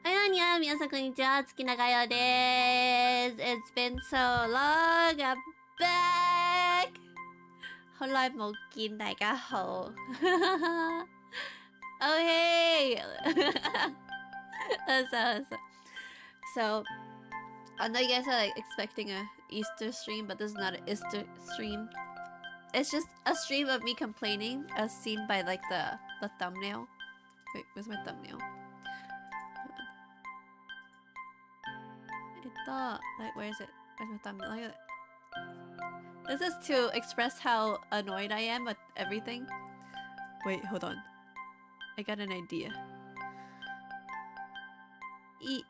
안녕,皆さんこんにちは。月永代です。It's been so long. I'm back. 好耐冇見，大家好。Oh hey. So, I know you guys are like expecting a Easter stream, but this is not an Easter stream. It's just a stream of me complaining, as seen by like the thumbnail. Wait, where's my thumbnail? Like, where is it? Where's my thumbnail? Look at it. This is to express how annoyed I am at everything. Wait, hold on. I got an idea. Eat.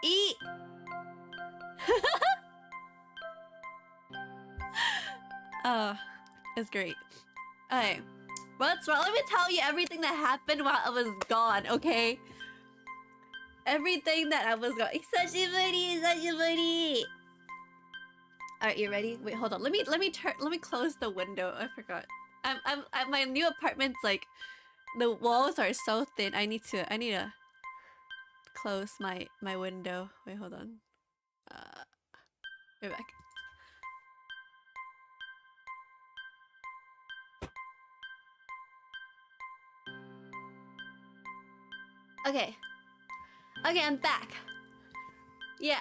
Eat! It's great. Okay. What's wrong? Let me tell you everything that happened while I was gone, okay? Everything that I was gone. Isashiburi! Alright, you ready? Wait, hold on. Let me close the window. I forgot. My new apartment's like the walls are so thin. I need to close my window. Wait, hold on. We're back. Okay, I'm back. Yeah.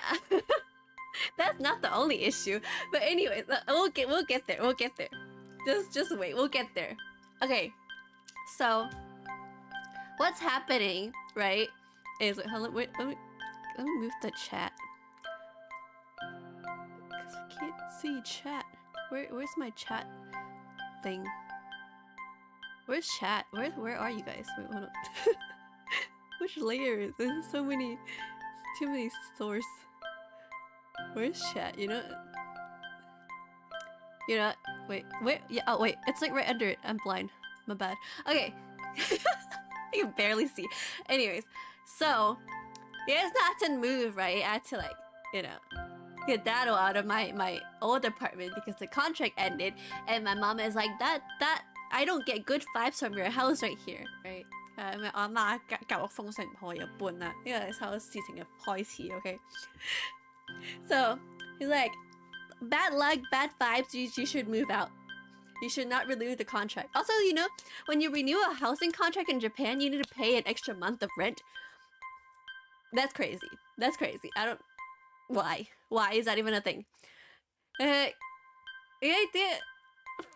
That's not the only issue. But anyways, we'll get there. We'll get there. Just wait. We'll get there. Okay. So what's happening, right? Is wait, let me move the chat. Cause I can't see chat. Where's my chat thing? Where's chat? Where are you guys? Wait, hold on. Which layer is there? There's so many, too many source. Where's chat? You know, wait, yeah, oh wait, it's like right under it. I'm blind, my bad. Okay. I can barely see. Anyways, so you guys had to move, right? I had to like, get that out of my old apartment because the contract ended, and my mom is like, that I don't get good vibes from your house right here, right? 我阿媽教我風水唔好一般啦，呢個係所有事情嘅開始 ，OK？ So he's like, bad luck, bad vibes. You should move out. You should not renew the contract. Also, when you renew a housing contract in Japan, you need to pay an extra month of rent. That's crazy. That's crazy. I don't. Why? Why is that even a thing?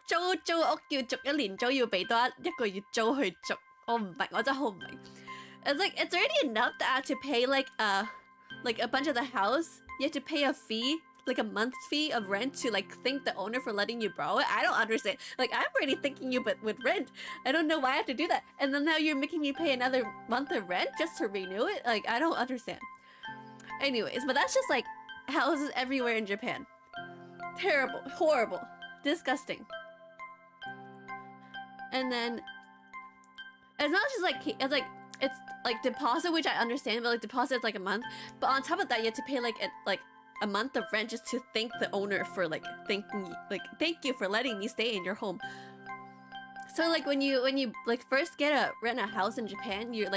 租屋要續1年租，要俾多1個月租去續。我唔明，我真係好唔明。It's like it's already enough that I have to pay like a bunch of the house. You have to pay a fee, like a month fee of rent to like thank the owner for letting you borrow it. I don't understand. Like I'm already thanking you, but with rent, I don't know why I have to do that. And then now you're making me pay another month of rent just to renew it. Like I don't understand. Anyways, but that's just like houses everywhere in Japan. Terrible, horrible, disgusting. And then. It's not just like it's like deposit, which I understand, but like deposit is like a month. But on top of that, you have to pay like a month of rent just to thank the owner for like thank you for letting me stay in your home. So like when you like first rent a house in Japan, your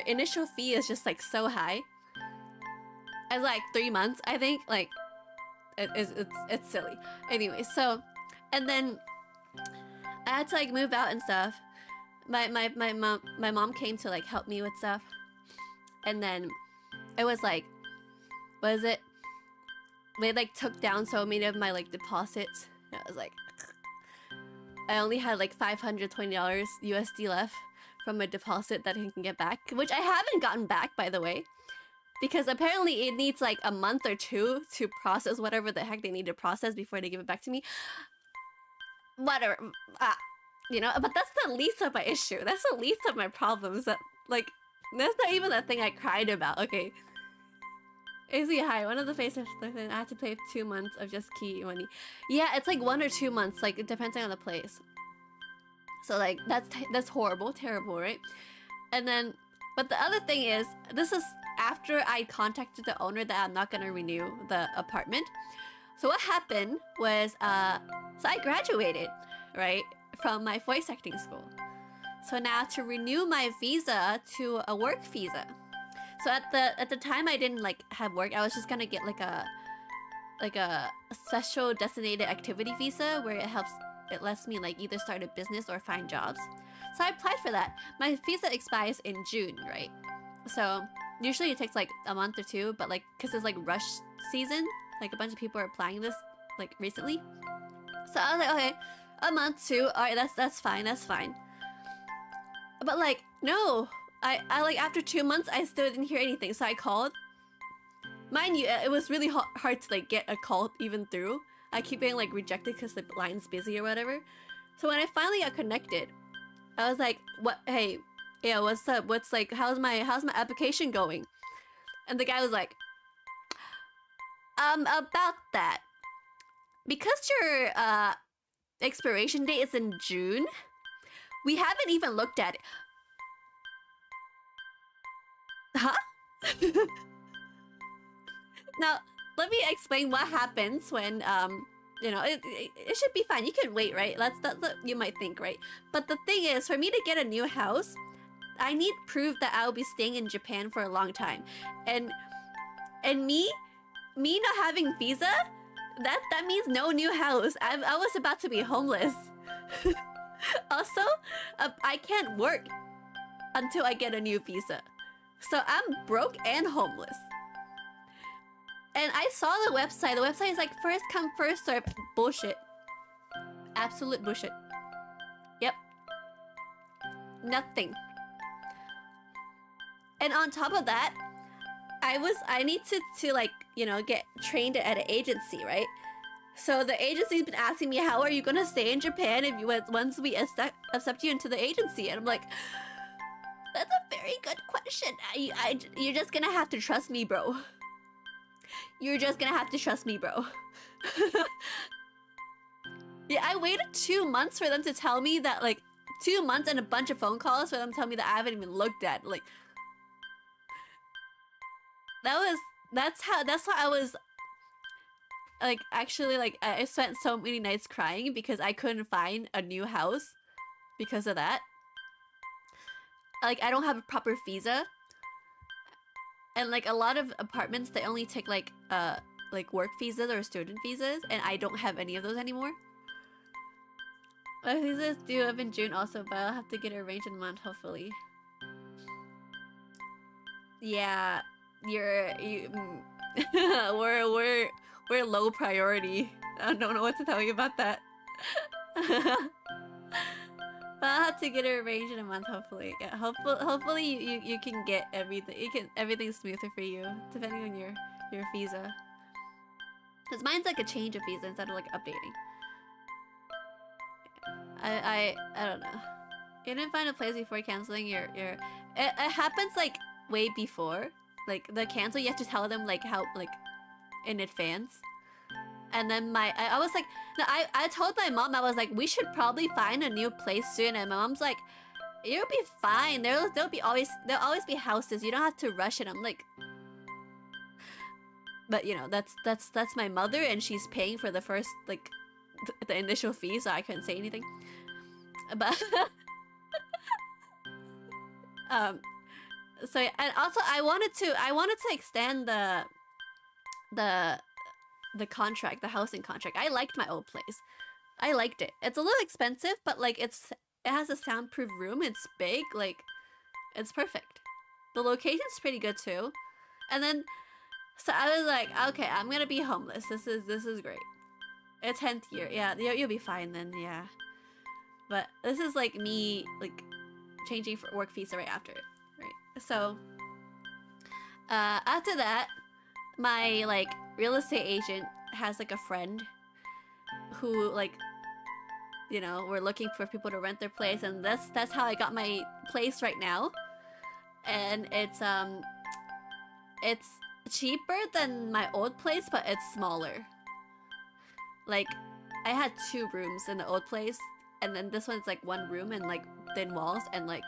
initial fee is just like so high. It's like 3 months, I think. Like it's silly. Anyway, so and then I had to like move out and stuff. My mom came to like help me with stuff, and then it was like, what is it? They like took down so many of my like deposits. I was like, I only had like $520 USD left from my deposit that I can get back, which I haven't gotten back, by the way, because apparently it needs like a month or 2 to process whatever the heck they need to process before they give it back to me. Whatever. But that's the least of my issue. That's the least of my problems. That like, that's not even the thing I cried about. Okay. Izzy, hi. One of the faces, I had to pay 2 months of just key money. Yeah, it's like 1 or 2 months, like depending on the place. So like that's horrible, terrible, right? And then, but the other thing is, this is after I contacted the owner that I'm not gonna renew the apartment. So what happened was, so I graduated, right? From my voice acting school. So now to renew my visa to a work visa. So at the time I didn't like have work. I was just gonna get like a special designated activity visa where it lets me like either start a business or find jobs. So I applied for that. My visa expires in June, right? So usually it takes like a month or two, but like because it's like rush season, like a bunch of people are applying this like recently. So I was like, okay, a month too. All right, that's fine. But like no, I like after 2 months I still didn't hear anything. So I called. Mind you, it was really hard to like get a call even through. I keep getting like rejected because the line's busy or whatever. So when I finally got connected, I was like, "What? Hey, yeah, what's up? What's like? How's my application going?" And the guy was like, about that, because your expiration date is in June, we haven't even looked at it." Huh? Now, let me explain what happens when, you know, it should be fine. You can wait, right? That's what you might think, right? But the thing is, for me to get a new house, I need proof that I'll be staying in Japan for a long time. And me not having visa, that means no new house. I was about to be homeless. Also, I can't work until I get a new visa. So I'm broke and homeless. And I saw the website. The website is like first come, first serve. Bullshit. Absolute bullshit. Yep. Nothing. And on top of that, I need to like, you know, get trained at an agency, right? So the agency's been asking me, how are you gonna stay in Japan if you once we accept you into the agency? And I'm like, that's a very good question. You're just gonna have to trust me, bro. You're just gonna have to trust me, bro. Yeah, I waited 2 months for them to tell me that, like, 2 months and a bunch of phone calls for them to tell me that I haven't even looked at. Like, that's why I was, like, actually, like, I spent so many nights crying because I couldn't find a new house because of that. Like, I don't have a proper visa. And like a lot of apartments, they only take like work visas or student visas, and I don't have any of those anymore. My visa is due up in June also, but I'll have to get it arranged in a month, hopefully. Yeah, we're low priority. I don't know what to tell you about that. But I'll have to get it arranged in a month, hopefully. Yeah, hopefully you can get everything. Everything's smoother for you, depending on your visa. Cause mine's like a change of visa instead of like updating. I don't know. You didn't find a place before canceling your. It happens like way before. Like the cancel, you have to tell them like how like in advance. And then I was like, no, I told my mom, I was like, we should probably find a new place soon. And my mom's like, you'll be fine. There'll always be houses. You don't have to rush it. I'm like, but you know, that's my mother, and she's paying for the first like the initial fee, so I couldn't say anything. But so and also I wanted to extend the contract, the housing contract. I liked my old place. I liked it. It's a little expensive, but like it has a soundproof room. It's big, like it's perfect. The location's pretty good too. And then so I was like, okay, I'm gonna be homeless. This is great. It's 10th year. Yeah, you'll be fine then. Yeah. But this is like me like changing for work visa right after, right? So after that, my like real estate agent has like a friend who like, you know, we're looking for people to rent their place, and that's how I got my place right now. And it's cheaper than my old place, but it's smaller. Like I had 2 rooms in the old place, and then this one's like 1 room and like thin walls, and like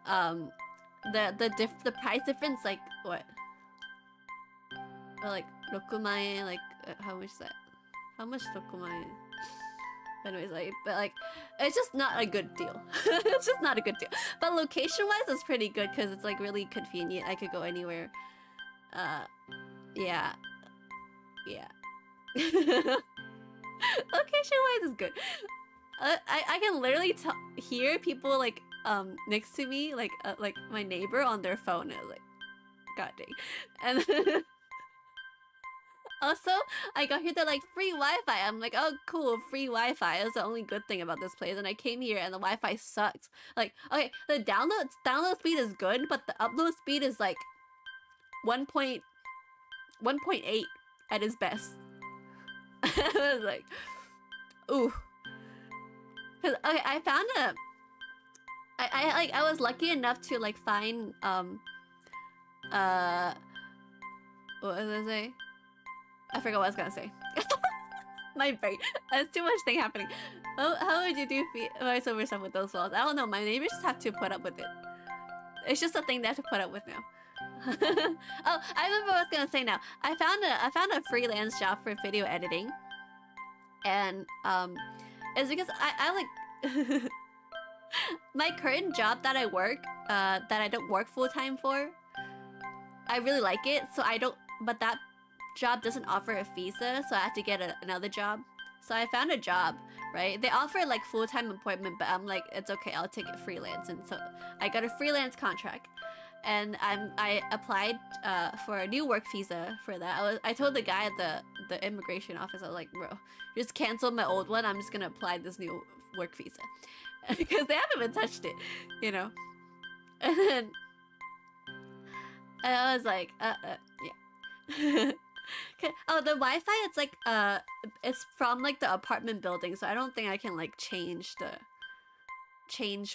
the price difference, like what? Or like 6万円, like how much is that? How much 6万円? Anyways, like, but like, it's just not a good deal. It's just not a good deal. But location-wise, it's pretty good because it's like really convenient. I could go anywhere. Yeah. Location-wise is good. I can literally hear people like next to me, like my neighbor on their phone. I was like, god dang. And also, I got here, they're like, free Wi-Fi. I'm like, oh, cool, free Wi-Fi. That's the only good thing about this place. And I came here and the Wi-Fi sucks. Like, okay, the download speed is good, but the upload speed is like 1.8 at its best. I was like, ooh. Cause okay, I found I was lucky enough to like find what was I say? I forgot what I was gonna say. My brain. There's too much thing happening. Oh, how would you do voiceover stuff with those walls? I don't know. My neighbors just have to put up with it. It's just a thing they have to put up with now. Oh, I remember what I was gonna say now. I found a freelance job for video editing, and it's because I like my current job that I work, that I don't work full time for. I really like it, so I don't. But that job doesn't offer a visa, so I had to get another job. So I found a job, right? They offer like full-time employment, but I'm like, it's okay, I'll take it freelance. And so I got a freelance contract, and I applied for a new work visa for that. I told the guy at the immigration office, I was like, bro, just cancel my old one. I'm just gonna apply this new work visa because they haven't even touched it, you know. And then I was like, yeah. Oh, the Wi-Fi, it's like it's from like the apartment building, so I don't think I can like change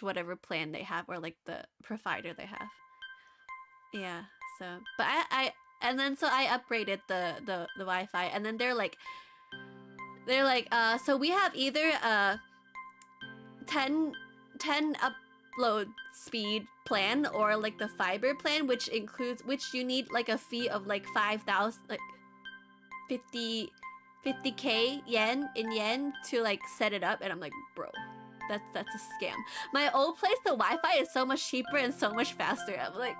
whatever plan they have or like the provider they have. Yeah, so but I and then so I upgraded the Wi-Fi, and then they're like so we have either 10 upload speed plan or like the fiber plan, which you need like a fee of like 5,000, like 50k yen to like set it up. And I'm like, bro, that's a scam. My old place, the Wi-Fi is so much cheaper and so much faster. I'm like,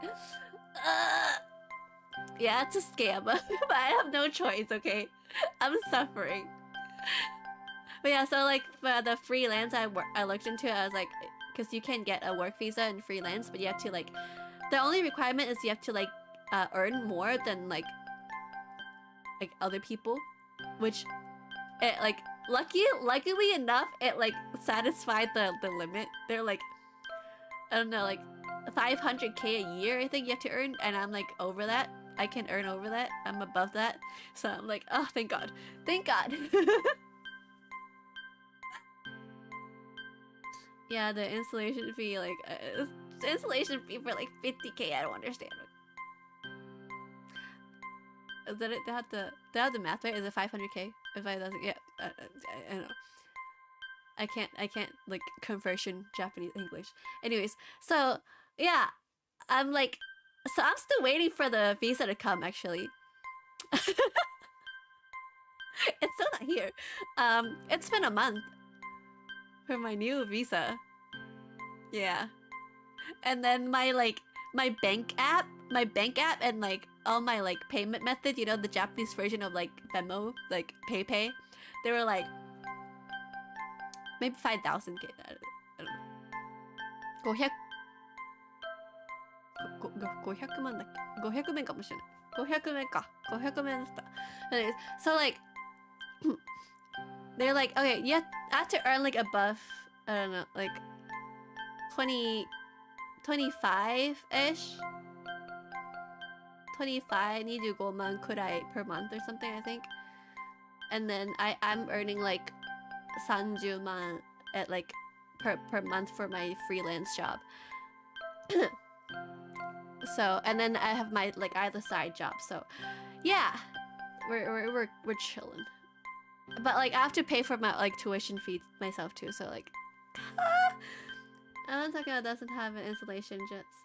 yeah, it's a scam. But I have no choice, okay? I'm suffering. But yeah, so like for the freelance I looked into, I was like, because you can get a work visa and freelance, but you have to like, the only requirement is you have to like earn more than like other people, which it like luckily enough it like satisfied the limit. They're like, I don't know, like 500k a year I think you have to earn, and I'm like over that. I can earn over that. I'm above that, so I'm like, oh, thank God. Yeah, the installation fee, like the installation fee for like 50k, I don't understand. Is that it? They have the math right? Is it 500k? If I doesn't, yeah, I don't know. I can't like conversion Japanese English. Anyways, so yeah, I'm like, so I'm still waiting for the visa to come. Actually, it's still not here. It's been a month for my new visa. Yeah, and then my bank app and like all my like payment method, you know, the Japanese version of like Venmo, like PayPay, they were like maybe 5,000k. I don't know. 500万だっけ ?500 yen かもしれない。500 yen か。500 yen だった。Anyways, so like they're like, okay, you have to earn like above, I don't know, like 25-ish? 25万くらい per month or something, I think. And then I'm earning like 30万 at like per month for my freelance job. So, and then I have my like I have a side job, so yeah, we're chilling. But like I have to pay for my like tuition fee myself too, so like I'm talking about doesn't have an installation jets.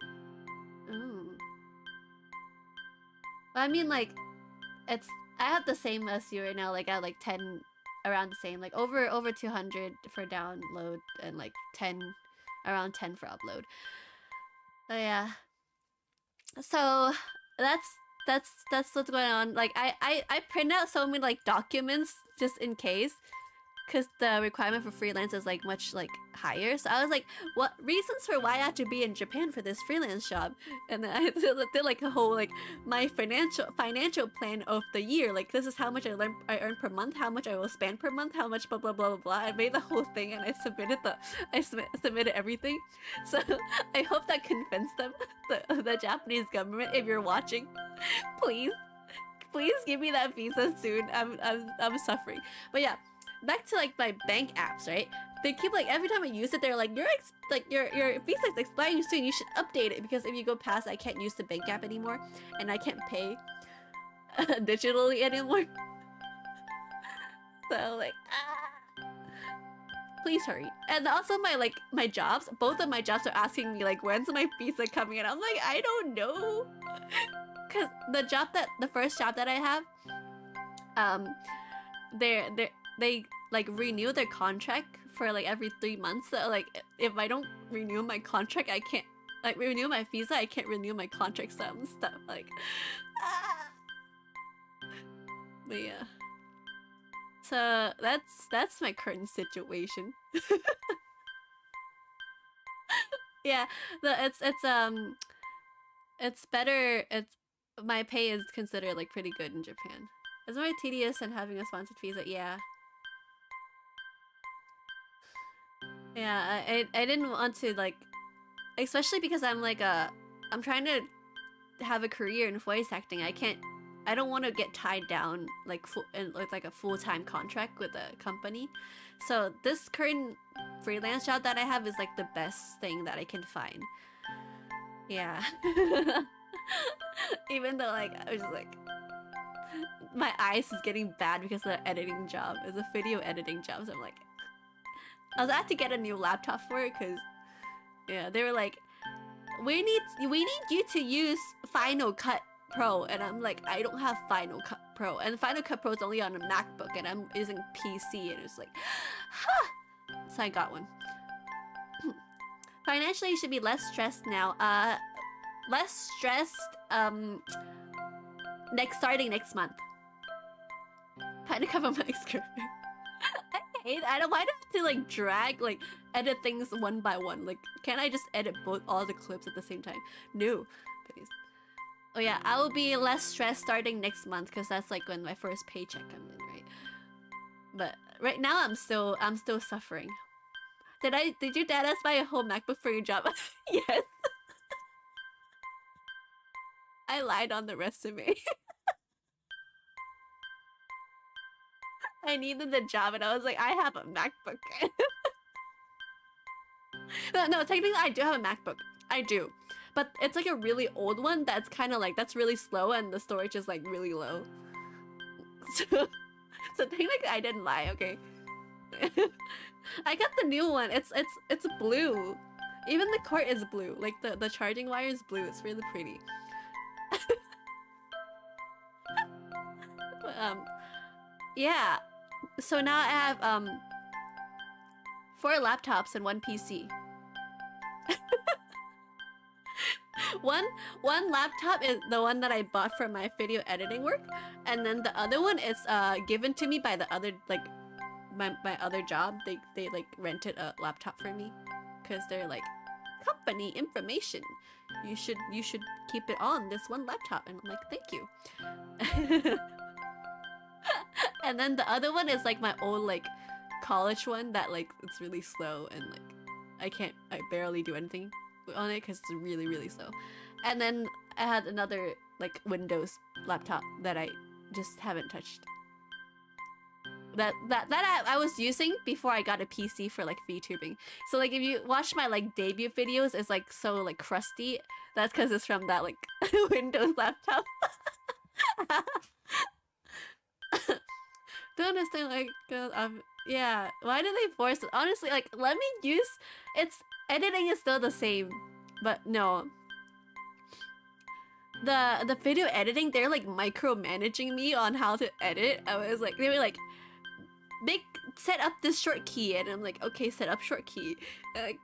Ooh. But I mean like I have the same as you right now, like I have like 10 around the same, like over 200 for download and like 10, around 10 for upload. So yeah. So that's what's going on. Like I print out so many like documents just in case, because the requirement for freelance is like much like higher. So I was like, what reasons for why I have to be in Japan for this freelance job? And then I did like a whole like my financial plan of the year. Like this is how much I earn per month, how much I will spend per month, how much blah blah blah blah blah. I made the whole thing and I submitted everything. So I hope that convinced them, the Japanese government. If you're watching, please give me that visa soon. I'm suffering. But yeah. Back to like my bank apps, right? They keep like every time I use it, they're like your visa is expiring soon. You should update it because if you go past, I can't use the bank app anymore, and I can't pay digitally anymore. So like, please hurry. And also my jobs, both of my jobs are asking me like, when's my visa coming? And I'm like, I don't know, because the first job that I have, they like renew their contract for like every 3 months. So like if I don't renew my contract, I can't like renew my visa. I can't renew my contract. So I'm stuck. Like, but yeah. So that's my current situation. Yeah, it's better. My pay is considered like pretty good in Japan. It's more tedious than having a sponsored visa. Yeah. Yeah, I didn't want to like, especially because I'm trying to have a career in voice acting. I don't want to get tied down like with like a full-time contract with a company. So this current freelance job that I have is like the best thing that I can find. Yeah. Even though like I was just like, my eyes is getting bad because of the editing job. It's a video editing job, so I'm like, I had to get a new laptop for it because, yeah, they were like, we need you to use Final Cut Pro, and I'm like, I don't have Final Cut Pro, and Final Cut Pro is only on a MacBook, and I'm using PC, and it's like, huh. So I got one. Financially, you should be less stressed now. Less stressed. Starting next month. Trying to cover my script. I don't. Why do I have to like drag, like edit things one by one? Like, can't I just edit all the clips at the same time? No, please. Oh yeah, I will be less stressed starting next month because that's like when my first paycheck comes in, right? But right now I'm still suffering. Did your dad ask buy a whole MacBook for your job? Yes. I lied on the resume. I needed the job and I was like, I have a MacBook. No, technically I do have a MacBook. I do. But it's like a really old one that's kind of like, that's really slow and the storage is like really low. So technically I didn't lie, okay? I got the new one. It's blue. Even the cord is blue. Like the charging wire is blue. It's really pretty. Yeah. So now I have 4 laptops and 1 PC. One laptop is the one that I bought for my video editing work, and then the other one is given to me by the other, like my other job. They like rented a laptop for me because they're like, company information, you should keep it on this one laptop, and I'm like, thank you. And then the other one is like my old like college one that like it's really slow and like I barely do anything on it because it's really, really slow. And then I had another like Windows laptop that I just haven't touched. That I was using before I got a PC for like VTubing. So like if you watch my like debut videos, it's like so like crusty. That's because it's from that like Windows laptop. Don't understand, like, yeah, why do they force it? Honestly, like, let me use, editing is still the same, but no. The video editing, they're like micromanaging me on how to edit. I was like, they were like, set up this short key, and I'm like, okay, set up short key.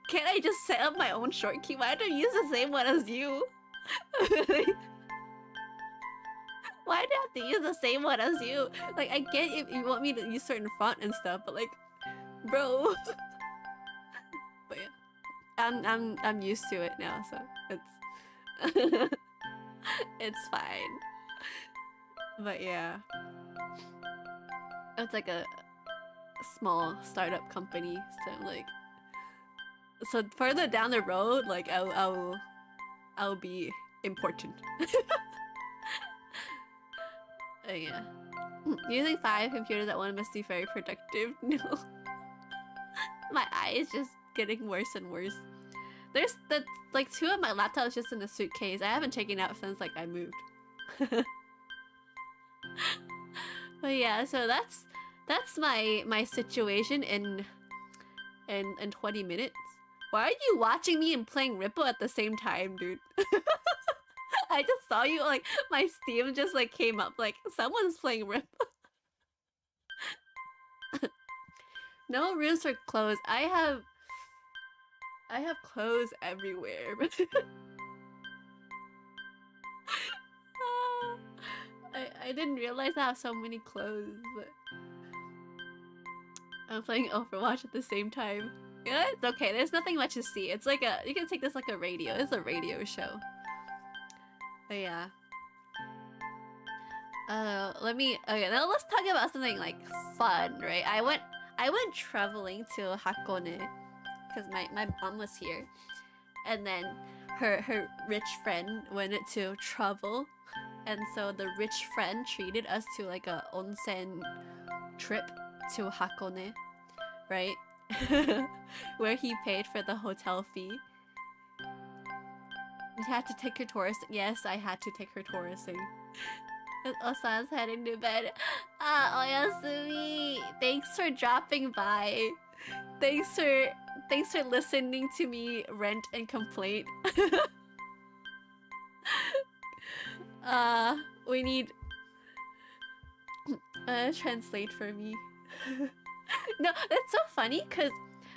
Can't I just set up my own short key? Why do I use the same one as you? Why do I have to use the same one as you? Like, I get if you want me to use certain font and stuff, but like, bro. But yeah, I'm used to it now, so it's it's fine. But yeah, it's like a small startup company, so like, so further down the road, like I'll be important. Yeah. Using 5 computers at once must be very productive. No. My eye is just getting worse and worse. There's like 2 of my laptops just in a suitcase. I haven't taken out since like I moved. But yeah, so that's my situation in 20 minutes. Why are you watching me and playing Ripple at the same time, dude? I just saw you, like, my Steam just, like, came up, like, someone's playing Ripple. No rooms for clothes. I have clothes everywhere. I didn't realize I have so many clothes, but I'm playing Overwatch at the same time. Yeah, it's okay. There's nothing much to see. It's like you can take this like a radio. It's a radio show. But yeah. Okay, now let's talk about something like fun, right? I went traveling to Hakone because my mom was here, and then her rich friend wanted to travel, and so the rich friend treated us to like a onsen trip to Hakone, right? Where he paid for the hotel fee. You had to take her touristing. Yes, I had to take her touristing. Osan's heading to bed. Oyasumi. Thanks for dropping by. Thanks for listening to me rant and complain. We need translate for me. No, it's so funny because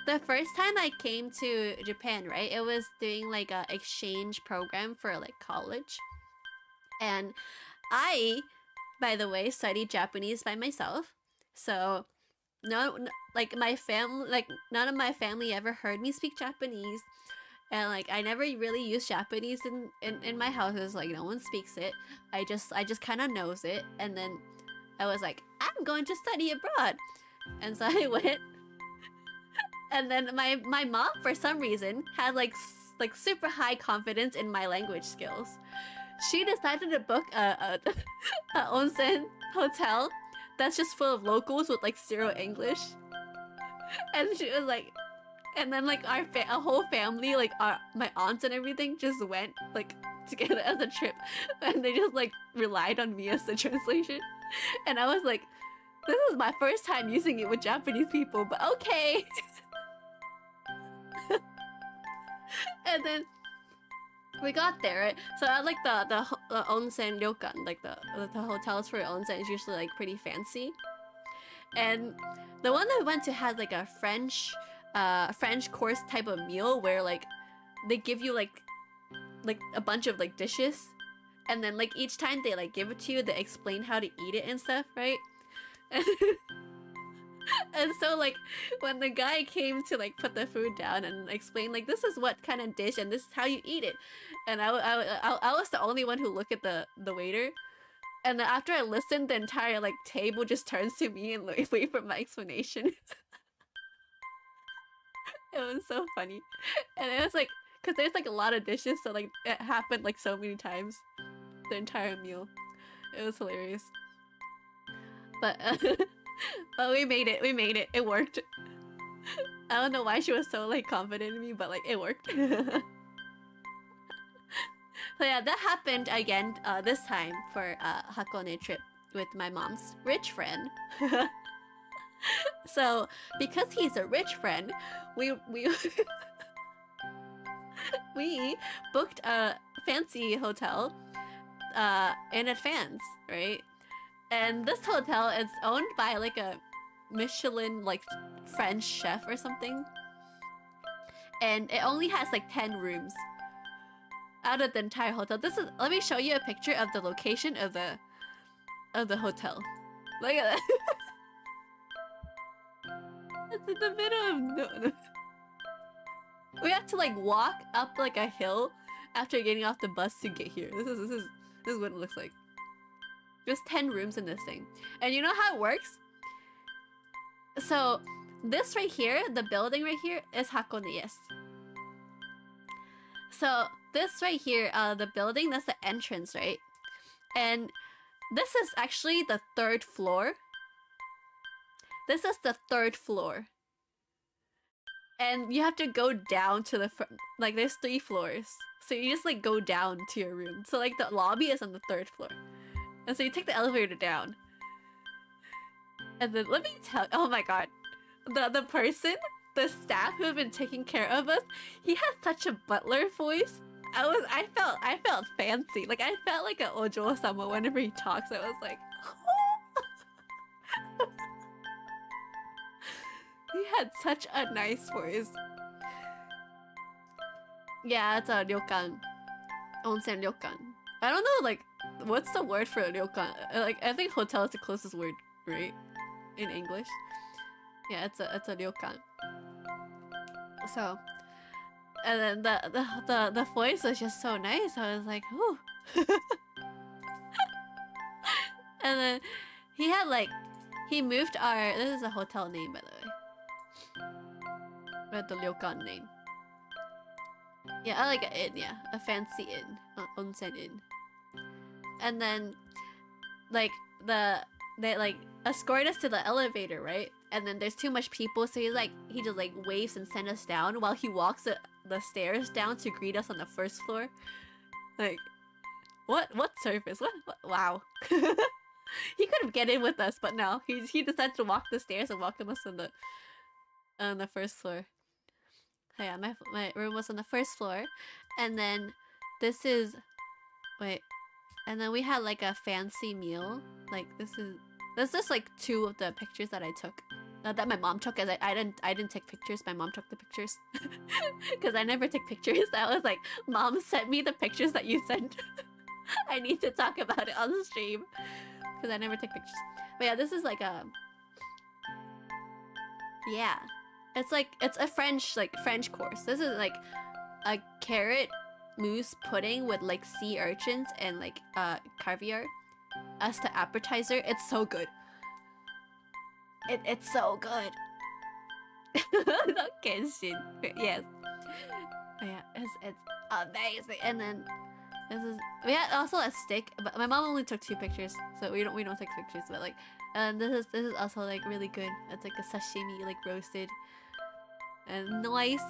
the first time I came to Japan, right, it was doing like a exchange program for like college. And I, by the way, studied Japanese by myself. So like my family, like none of my family ever heard me speak Japanese. And like I never really used Japanese in my houses. Like no one speaks it. I just kind of knows it. And then I was like, I'm going to study abroad. And so I went. And then my mom, for some reason, had like super high confidence in my language skills. She decided to book a onsen hotel that's just full of locals with like zero English. And she was like, and then like a whole family, like my aunts and everything, just went like together as a trip, and they just like relied on me as the translation. And I was like, this is my first time using it with Japanese people, but okay. And then we got there, right? So I like the onsen ryokan, like the hotels for onsen is usually like pretty fancy. And the one that we went to had like a French course type of meal where like they give you like a bunch of like dishes, and then like each time they like give it to you, they explain how to eat it and stuff, right? And so like when the guy came to like put the food down and explain like this is what kind of dish and this is how you eat it, and I was the only one who looked at the waiter, and then after I listened, the entire like table just turns to me and wait for my explanation. It was so funny, and it was like because there's like a lot of dishes, so like it happened like so many times, the entire meal. It was hilarious, but. But we made it. It worked. I don't know why she was so like confident in me, but like it worked. So yeah, that happened again this time for Hakone trip with my mom's rich friend. So because he's a rich friend, we we booked a fancy hotel in advance, right? And this hotel is owned by like a Michelin like French chef or something, and it only has like 10 rooms out of the entire hotel. This is, let me show you a picture of the location of the hotel. Look at that. It's in the middle of no. We have to like walk up like a hill after getting off the bus to get here. This is what it looks like. Just 10 rooms in this thing. And you know how it works? So this right here, the building right here is Hakone, yes. So this right here, the building, that's the entrance, right? And this is actually the 3rd floor. This is the 3rd floor. And you have to go down to the front. Like there's 3 floors. So you just like go down to your room. So like the lobby is on the 3rd floor. And so you take the elevator down. And then let me tell, oh my god. The person, the staff who have been taking care of us, he has such a butler voice. I felt fancy. Like I felt like an Ojo-sama whenever he talks. I was like, he had such a nice voice. Yeah, it's a ryokan. Onsen ryokan. I don't know, like, what's the word for a ryokan? Like, I think hotel is the closest word, right? In English. Yeah, it's a ryokan. So, and then the voice was just so nice. I was like, whew. And then he had like, he moved our, this is a hotel name by the way. Or the ryokan name. Yeah, I like an inn, yeah. A fancy inn. Onsen inn. And then, like, they like escort us to the elevator, right? And then there's too much people, so he just like waves and sends us down while he walks the stairs down to greet us on the 1st floor. Like, what service? What? Wow. He could have get in with us, but no, he decided to walk the stairs and welcome us on the 1st floor. So yeah, my room was on the 1st floor, and then this is, wait, and then we had like a fancy meal. Like this is like 2 of the pictures that I took, that my mom took. As I didn't take pictures. My mom took the pictures, because I never take pictures. I was like, Mom, send me the pictures that you sent. I need to talk about it on the stream, because I never take pictures. But yeah, this is like a, yeah. It's like, it's a French course. This is like a carrot mousse pudding with like sea urchins and like caviar as the appetizer. It's so good. It's so good. Not Genshin. Yes. Yeah, it's amazing. And then this is, we had also a steak, but my mom only took 2 pictures, so we don't take pictures. But like, and this is also like really good. It's like a sashimi, like roasted. And nice.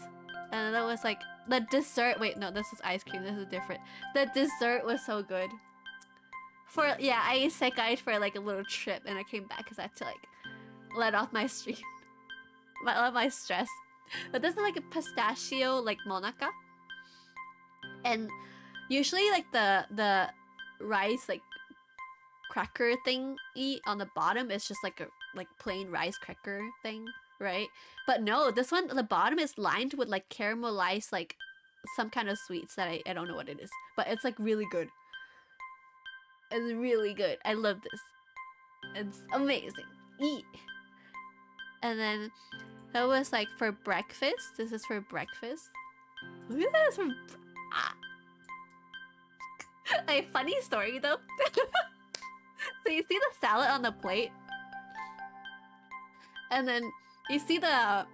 And that was like the dessert. Wait, no, this is ice cream. This is different. The dessert was so good. For, yeah, I isekai'd for like a little trip, and I came back because I had to like let off my stream, let off my stress. But this is like a pistachio like monaka, and usually like the rice like cracker thing on the bottom is just like a plain rice cracker thing, right? But no, this one, the bottom is lined with like caramelized like some kind of sweets that I don't know what it is, but it's like really good. It's really good. I love this. It's amazing. Eat. And then that was like for breakfast. This is for breakfast. Look at this. A funny story though. So you see the salad on the plate, and then you see the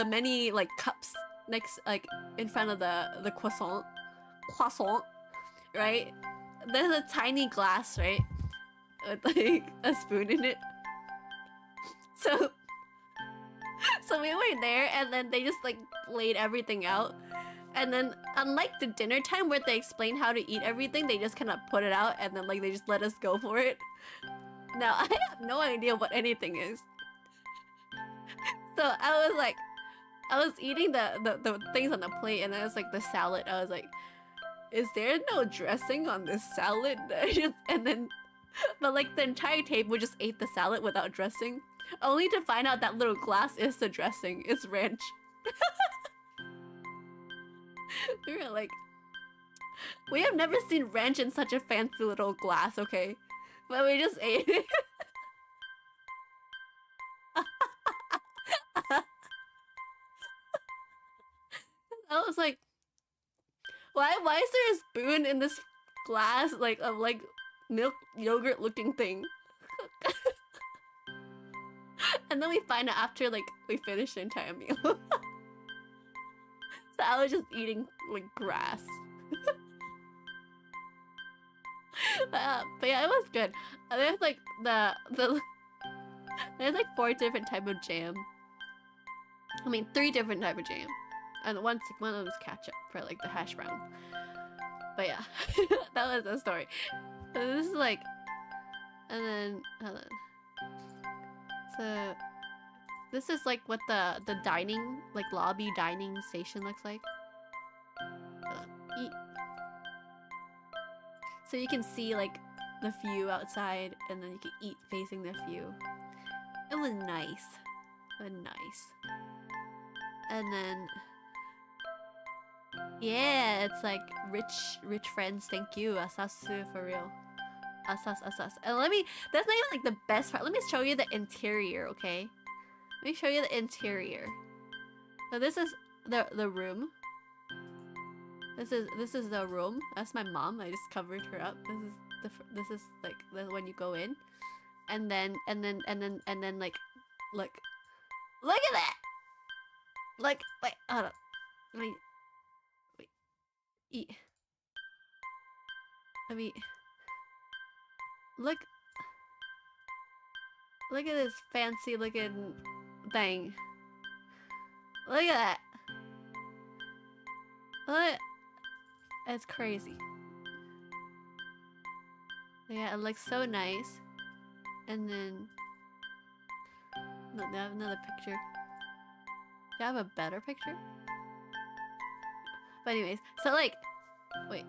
many like cups next, like in front of the croissant, right? There's a tiny glass, right, with like a spoon in it. So we were there, and then they just like laid everything out. And then, unlike the dinner time where they explain how to eat everything, they just kind of put it out and then like they just let us go for it. Now, I have no idea what anything is. So I was eating the things on the plate, and I was like, the salad. I was like, is there no dressing on this salad? And then But like the entire table just ate the salad without dressing, only to find out that little glass is the dressing. It's ranch. We were like, we have never seen ranch in such a fancy little glass, okay? But we just ate it. I was like, why is there a spoon in this glass like of like milk yogurt looking thing? And then we find out after like we finish the entire meal. So I was just eating like grass. But yeah, it was good. There's like there's like 4 different type of jam. I mean 3 different type of jam. And one of them is ketchup for like the hash brown. But yeah, that was the story. So this is like, and then hold on. So this is like what the dining, like lobby dining station looks like. So you can see like the view outside, and then you can eat facing the view. It was nice. It was nice. And then yeah, it's like rich friends, thank you, asasu for real. Asas. And that's not even like the best part. Let me show you the interior, okay? Let me show you the interior. So this is the room. This is the room. That's my mom. I just covered her up. This is like when you go in. And then like look at that! Like wait, hold on. Wait. Eat. Look at this fancy looking thing. Look at that. Look. It's crazy. Yeah, it looks so nice. And then no, they have another picture. Do you have a better picture? But anyways, so like, wait.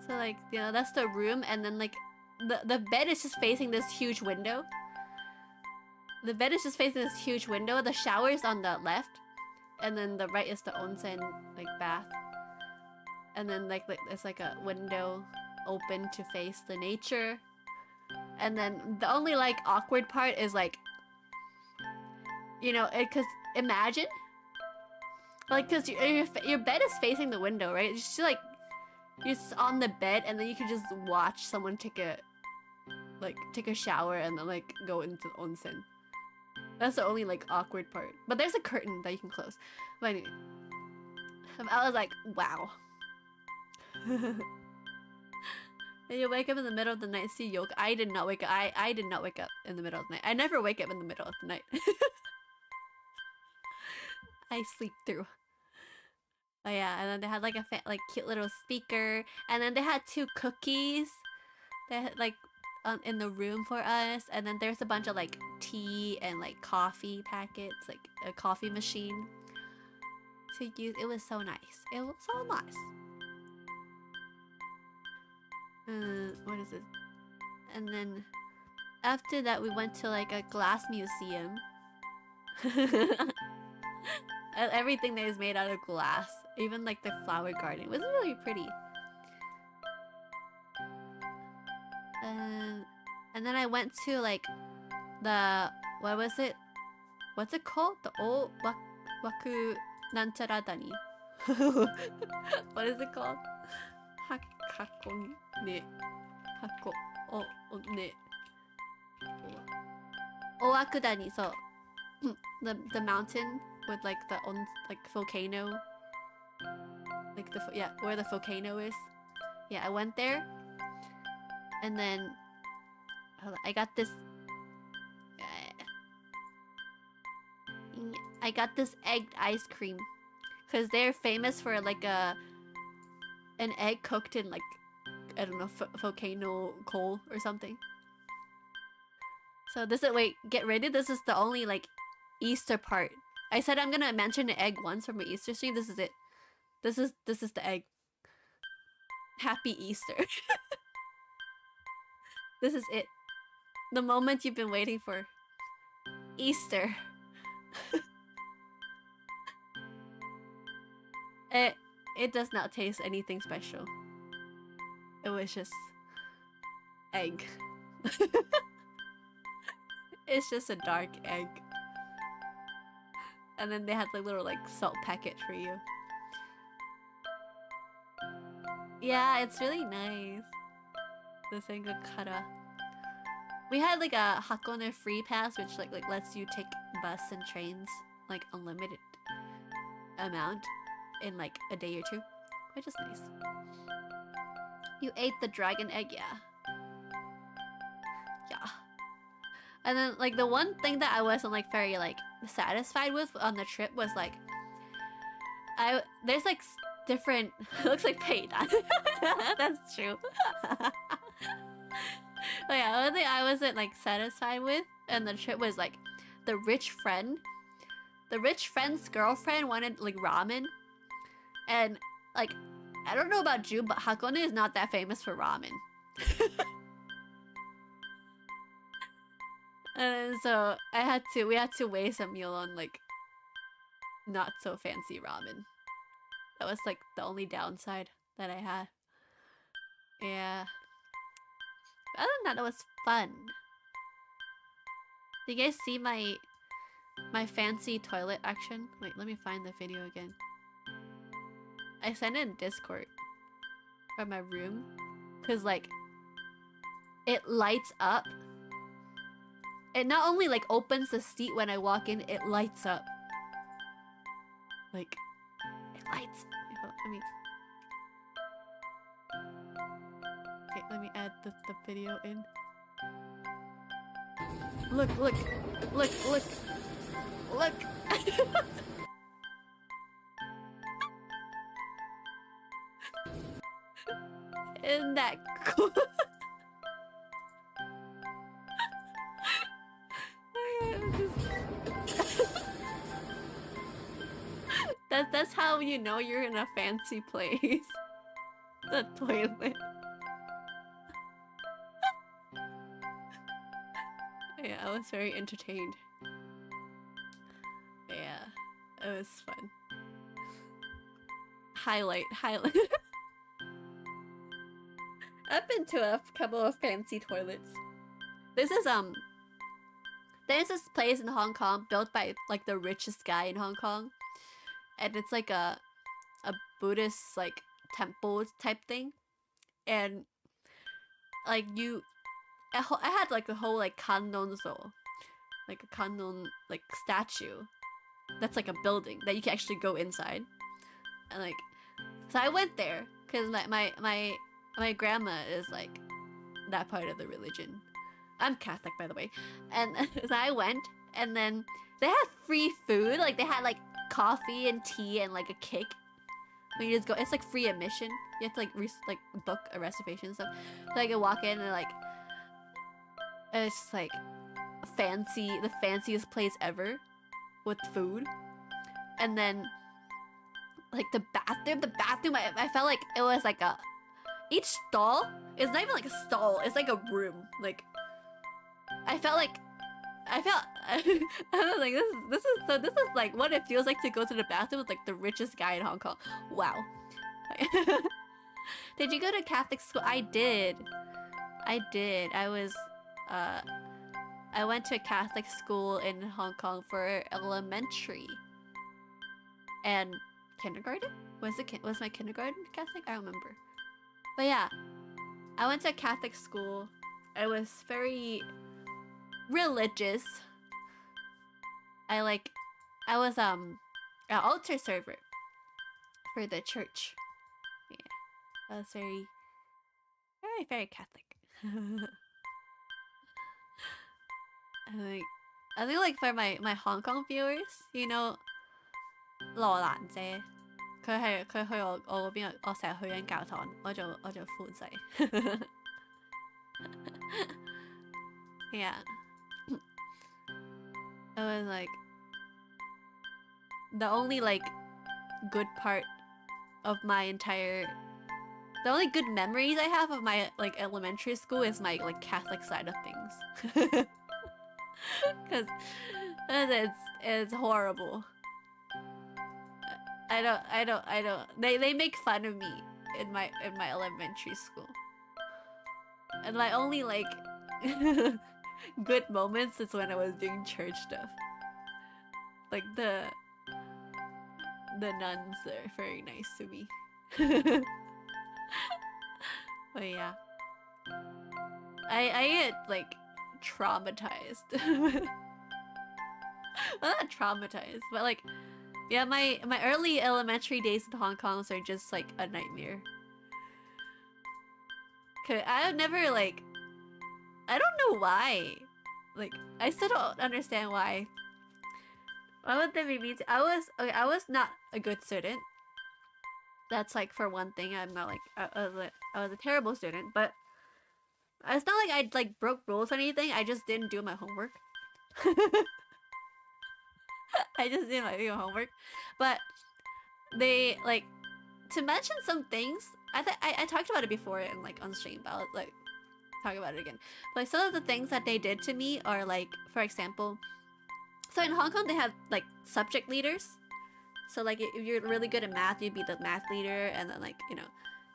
So like, you know, that's the room, and then like, the bed is just facing this huge window. The bed is just facing this huge window. The shower is on the left, and then the right is the onsen, like bath. And then like it's like a window open to face the nature. And then the only like awkward part is like, you know, cause imagine. Like, cause your bed is facing the window, right? It's just like, you're just on the bed, and then you can just watch someone take a shower and then like go into the onsen. That's the only like awkward part. But there's a curtain that you can close. But anyway, I was like, wow. And you wake up in the middle of the night, see yoga. I did not wake up. I did not wake up in the middle of the night. I never wake up in the middle of the night. I sleep through. Oh yeah, and then they had like a cute little speaker, and then they had 2 cookies. They had like in the room for us, and then there's a bunch of like tea and like coffee packets, like a coffee machine to use. It was so nice. It was so nice. What is it? And then after that, we went to like a glass museum. Everything that is made out of glass, even like the flower garden, it was really pretty. And then I went to like the, what was it? What's it called? The old Waku Nanchara Dani. What is it called? Hako ne. Hako o ne. Owakudani, so the mountain with like the volcano, like where the volcano is. Yeah, I went there, and then I got this. I got this egged ice cream, cause they're famous for like an egg cooked in like, I don't know, volcano coal or something. So this is, wait, get ready. This is the only like Easter part. I said I'm gonna mention the egg once from my Easter stream. This is it. This is the egg. Happy Easter. This is it. The moment you've been waiting for. Easter. It does not taste anything special. It was just egg. It's just a dark egg. And then they had like little like salt packet for you. Yeah, it's really nice. The Sengakara. We had like a Hakone free pass, which like lets you take bus and trains like unlimited amount in like a day or two, which is nice. You ate the dragon egg, yeah. Yeah. And then like the one thing that I wasn't like very like satisfied with on the trip was like there's like different it looks like paid. That's true. But yeah, one thing I wasn't like satisfied with on the trip was like the rich friend. The rich friend's girlfriend wanted like ramen. And like I don't know about you, but Hakone is not that famous for ramen. And so we had to waste a meal on like not so fancy ramen. That was like the only downside that I had. Yeah. But other than that, it was fun. Did you guys see my fancy toilet action? Wait, let me find the video again. I sent it in Discord from my room. Cause like it lights up. It not only like opens the seat when I walk in, it lights up. Like it lights. Okay, let me add the video in. Look. Isn't that cool? That's how you know you're in a fancy place. The toilet. Yeah, I was very entertained. Yeah, it was fun. Highlight. I've been to a couple of fancy toilets. There's this place in Hong Kong built by like the richest guy in Hong Kong. And it's like a Buddhist like temple type thing. And like I had like the whole like Kannon-so, like a Kannon like statue. That's like a building that you can actually go inside. And like, so I went there because my grandma is like that part of the religion. I'm Catholic, by the way. And so I went, and then they had free food. Like they had like coffee and tea and like a cake. When you just go, it's like free admission. You have to like book a reservation and stuff. So I can walk in and like, it's just like the fanciest place ever with food. And then like the bathroom, I felt like it was like each stall is not even like a stall, it's like a room. Like I felt I was like this is like what it feels like to go to the bathroom with like the richest guy in Hong Kong. Wow. Did you go to Catholic school? I did. I went to a Catholic school in Hong Kong for elementary and kindergarten. Was my kindergarten Catholic? I don't remember. But yeah, I went to a Catholic school. I was very religious. I was an altar server for the church. Yeah, I was very Catholic. I think like for my Hong Kong viewers, you know, 羅蘭姐，佢去我嗰邊，我成日去緊教堂，我做副仔。Yeah. It was like the only like good part of my entire The only good memories I have of my like elementary school is my like Catholic side of things. Cause it's horrible. I don't. They make fun of me in my elementary school. And my only like good moments is when I was doing church stuff. Like the nuns are very nice to me. But yeah. I get like traumatized. Well, not traumatized, but like yeah, my early elementary days in Hong Kong are just like a nightmare. Cause I've never like I don't know why. Like I still don't understand why. Why would they be mean to I was not a good student. That's like for one thing. I'm not like I was a terrible student, but it's not like I like broke rules or anything. I just didn't do my homework. I just did my homework, but they like to mention some things. I talked about it before and like on stream, but I'll like talk about it again. But like, some of the things that they did to me are like, for example, so in Hong Kong they have like subject leaders. So like if you're really good at math, you'd be the math leader, and then like you know,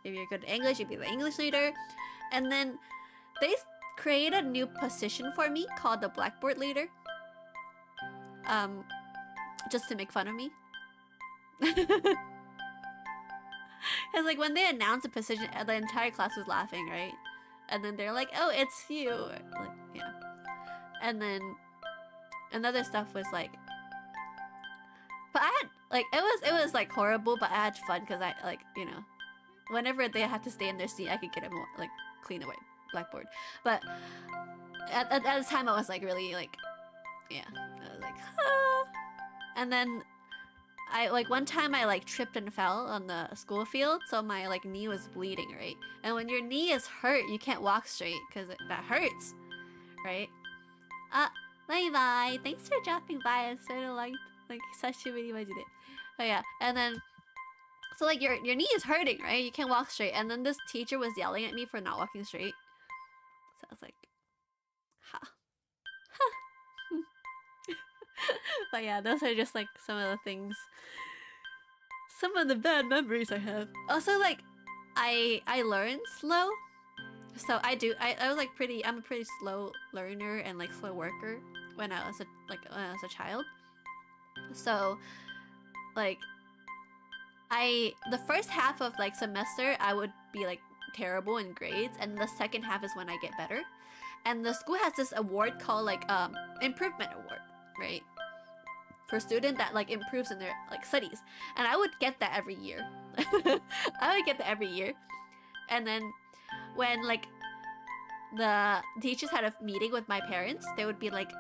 if you're good at English, you'd be the English leader, and then they created a new position for me called the blackboard leader. Just to make fun of me. It's like when they announced the position, the entire class was laughing, right? And then they're like, "Oh, it's you." Like, yeah. And then another stuff was like, but I had like it was like horrible, but I had fun because I like you know, whenever they had to stay in their seat, I could get it more like clean away blackboard. But at the time, I was like really like, yeah, I was like, ah. And then I like one time I like tripped and fell on the school field, so my like knee was bleeding, right? And when your knee is hurt, you can't walk straight because that hurts, right? Bye bye. Thanks for dropping by. I sort of like such a video I did it. Oh yeah, and then so like your knee is hurting, right? You can't walk straight, and then this teacher was yelling at me for not walking straight. So I was like, ha. But yeah, those are just like some of the things, some of the bad memories I have. Also, like I learn slow, so I was like I'm a pretty slow learner and like slow worker when I was a child. So like the first half of like semester I would be like terrible in grades, and the second half is when I get better. And the school has this award called like improvement award, right? For student that like improves in their like studies, and I would get that every year. I would get that every year, and then when like the teachers had a meeting with my parents, they would be like,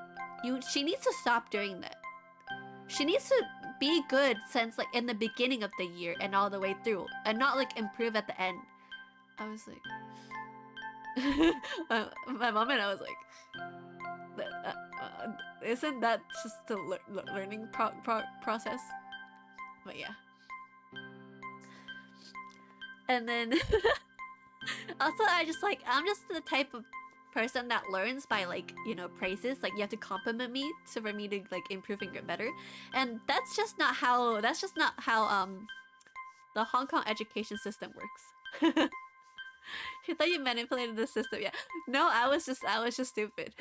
she needs to stop doing that. She needs to be good since like in the beginning of the year and all the way through, and not like improve at the end. I was like, my mom and I was like, isn't that just the learning process? But yeah. And then also I'm just the type of person that learns by like, you know, praises. Like you have to compliment me for me to like improve and get better. And that's just not how the Hong Kong education system works. You thought you manipulated the system. Yeah. No, I was just stupid.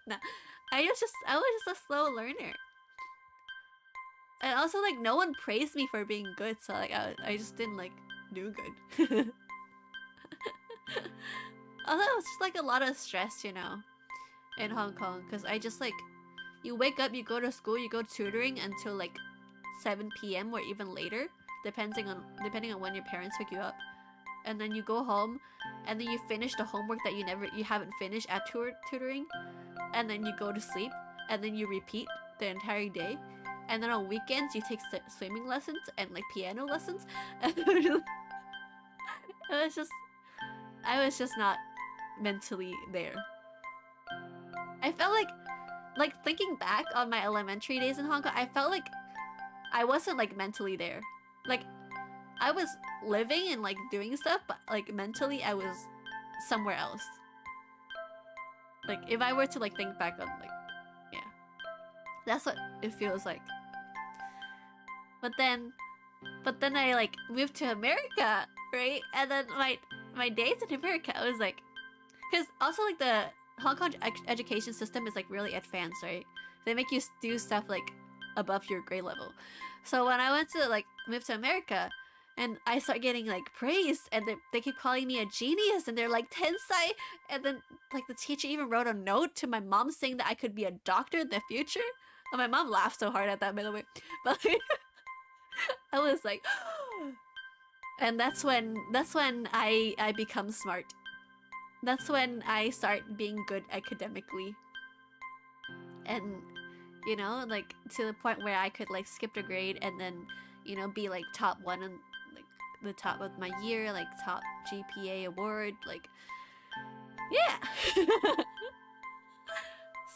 Nah, I was just a slow learner. And also like no one praised me for being good, so like I just didn't like do good. Although it was just like a lot of stress, you know, in Hong Kong, because I just like, you wake up, you go to school, you go tutoring until like 7 p.m. or even later, depending on when your parents pick you up, and then you go home, and then you finish the homework that you haven't finished at tutoring, and then you go to sleep, and then you repeat the entire day, and then on weekends you take swimming lessons and like piano lessons, and I was just not mentally there. I felt like thinking back on my elementary days in Hong Kong, I felt like I wasn't like mentally there. Like I was living and like doing stuff, but like mentally I was somewhere else. Like if I were to like think back on like, yeah, that's what it feels like. But then I like moved to America, right? And then my days in America, I was like, because also like the Hong Kong education system is like really advanced, right? They make you do stuff like above your grade level. So when I went to like move to America, and I start getting like praised, and they keep calling me a genius, and they're like tensai, and then like the teacher even wrote a note to my mom saying that I could be a doctor in the future. And my mom laughed so hard at that, by the way. But like, I was like, and that's when I become smart. That's when I start being good academically, and you know, like to the point where I could like skip a grade and then, you know, be like top one in like the top of my year, like top GPA award, like yeah.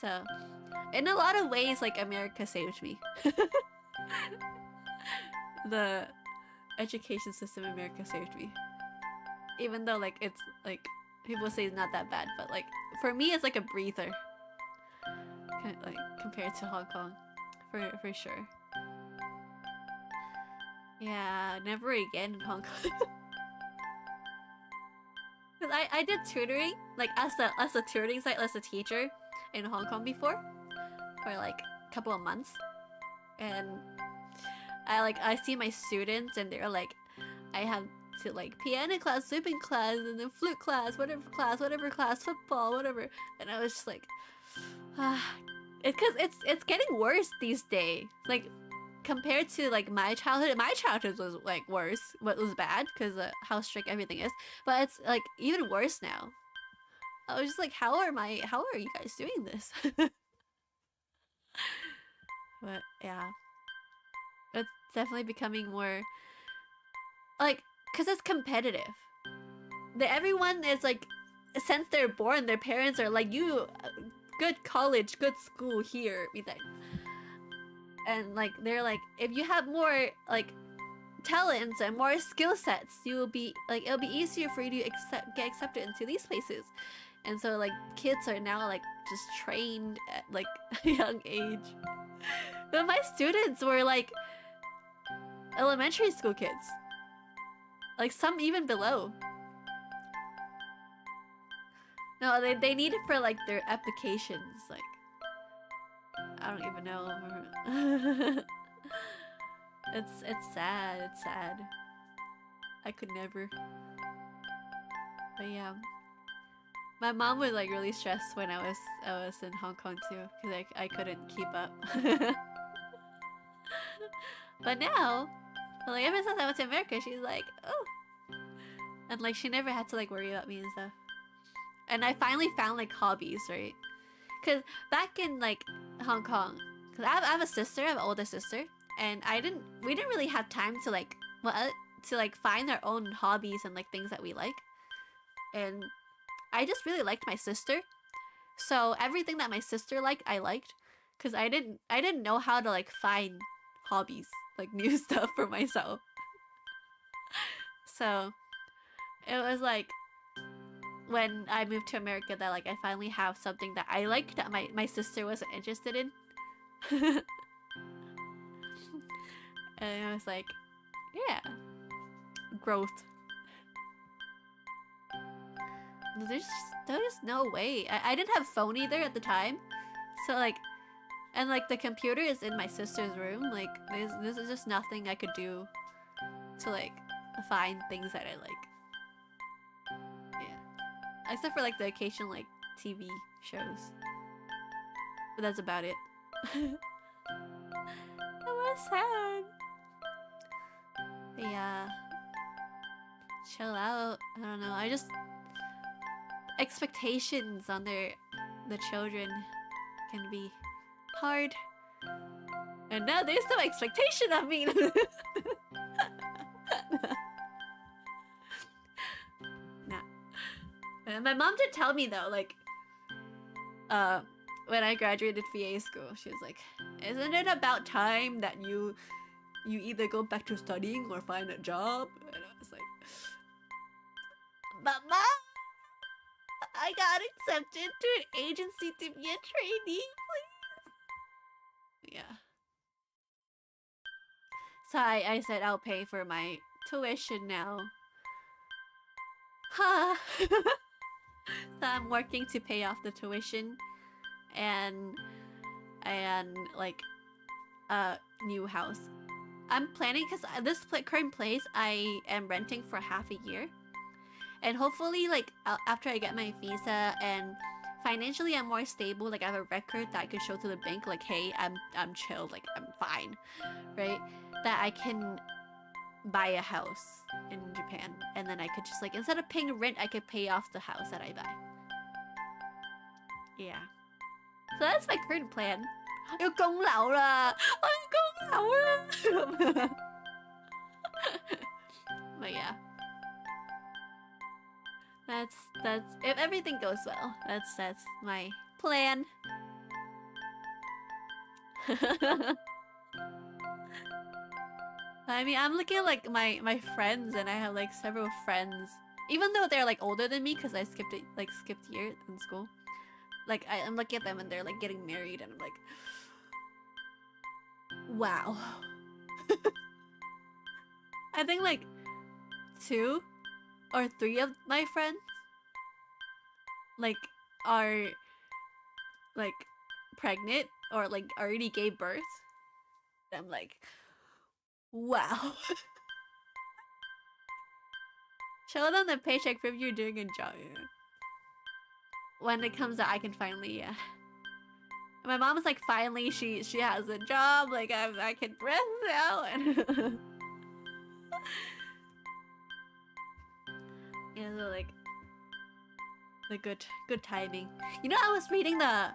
So in a lot of ways, like America saved me. The education system in America saved me. Even though like it's like people say it's not that bad, but like for me it's like a breather. Like compared to Hong Kong, for sure. Yeah, never again in Hong Kong. Cause I did tutoring, like as a tutoring site, as a teacher in Hong Kong before, for like a couple of months, and I see my students and they're like, I have to like piano class, swimming class, and then flute class, whatever class, football, whatever, and I was just like, it's getting worse these days. Like compared to like my childhood was like worse. What was bad because how strict everything is. But it's like even worse now. I was just like, how are you guys doing this? But yeah, it's definitely becoming more like, because it's competitive. Everyone is like, since they're born, their parents are like, you good college, good school here, and like they're like, if you have more like talents and more skill sets, you will be like, it'll be easier for you to get accepted into these places. And so like kids are now like just trained at like a young age. But my students were like elementary school kids, like some even below. No, they need it for like their applications. Like I don't even know. It's sad. It's sad. I could never. But yeah, my mom was like really stressed when I was in Hong Kong too, because I couldn't keep up. But now, like ever since I went to America, she's like, oh, and like she never had to like worry about me and stuff. And I finally found like hobbies, right? Cause back in like Hong Kong, cause I have a sister, I have an older sister, and we didn't really have time to like find our own hobbies and like things that we like. And I just really liked my sister, so everything that my sister liked, I liked, cause I didn't know how to like find hobbies, like new stuff for myself. So it was like when I moved to America that like I finally have something that I like that my sister wasn't interested in. And I was like, yeah, growth. There's just no way. I didn't have phone either at the time, so like, and like the computer is in my sister's room. Like this is just nothing I could do to like find things that I like. Yeah, except for like the occasional like TV shows, but that's about it. That was sad. But yeah, chill out. I don't know. I just expectations on the children can be hard, and now there's no expectation of me. Nah. My mom did tell me though, like, when I graduated VA school, she was like, "Isn't it about time that you you either go back to studying or find a job. And I was like, but Mom, I got accepted to an agency to be a trainee, please. Yeah. So I said I'll pay for my tuition now. Ha! So I'm working to pay off the tuition and like a new house. I'm planning because this current place I am renting for half a year, and hopefully like after I get my visa and financially I'm more stable, like I have a record that I could show to the bank, like hey, I'm chill, like I'm fine, right? That I can buy a house in Japan, and then I could just like, instead of paying rent, I could pay off the house that I buy. Yeah. So that's my current plan. 要供樓啦，我要供樓啦。But yeah. That's if everything goes well, that's my plan. I mean, I'm looking at like my friends, and I have like several friends, even though they're like older than me because I skipped year in school. Like I'm looking at them and they're like getting married, and I'm like, wow. I think like 2 or 3 of my friends like are like pregnant or like already gave birth. And I'm like, wow. Show them the paycheck proof you're doing a job. Yeah. When it comes out, I can finally, yeah. My mom's like, finally, she has a job. Like I can breath out. And yeah, so like the good timing. You know, I was reading the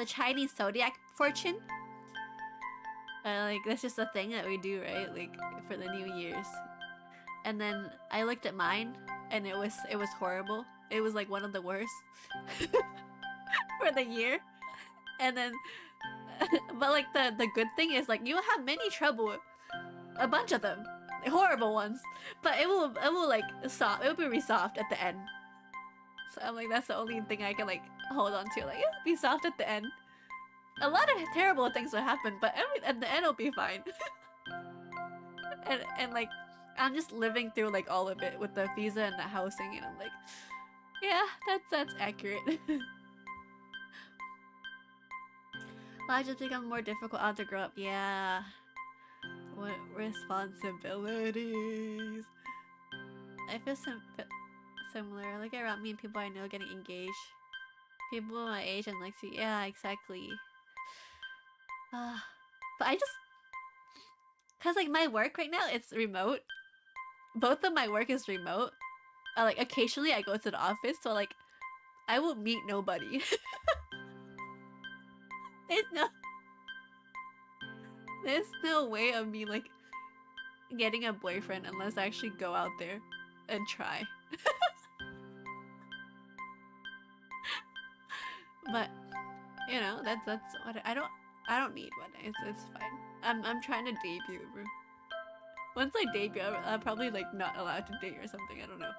Chinese zodiac fortune. Like that's just a thing that we do, right? Like for the New Year's. And then I looked at mine, and it was horrible. It was like one of the worst for the year. And then, but like the good thing is like you'll have many trouble, a bunch of them, horrible ones. But it will like soft. It will be resolved at the end. So I'm like, that's the only thing I can like hold on to. Like it'll be soft at the end. A lot of terrible things will happen, but at the end it'll be fine. and like I'm just living through like all of it with the visa and the housing, and I'm like, yeah, that's accurate. Life just becomes more difficult as to grow up. Yeah. What responsibilities? I feel similar. Look around me and people I know getting engaged. People my age and like, yeah, exactly. But I just, cause like my work right now, it's remote. Both of my work is remote. Like occasionally I go to the office, so like I will meet nobody. There's no way of me like getting a boyfriend unless I actually go out there and try. But you know, that's what I don't need one. It's fine. I'm trying to debut, bro. Once I debut, I'm probably like not allowed to date or something. I don't know.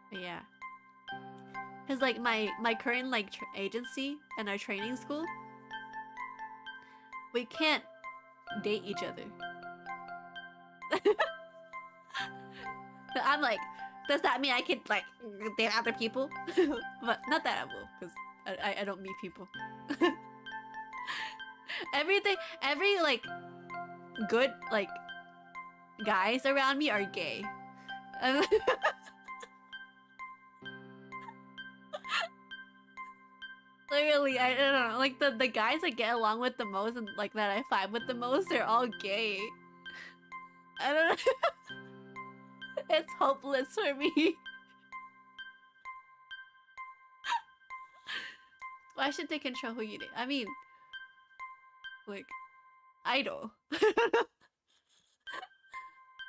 But yeah. Cause like my current like agency and our training school, we can't date each other. But I'm like, does that mean I can like date other people? But not that I will, cause I don't meet people. Every like good like guys around me are gay. Literally, I don't know, like the guys I get along with the most and like that I vibe with the most, they're all gay. I don't know. It's hopeless for me. Why should they control who you date? I mean, like, idol.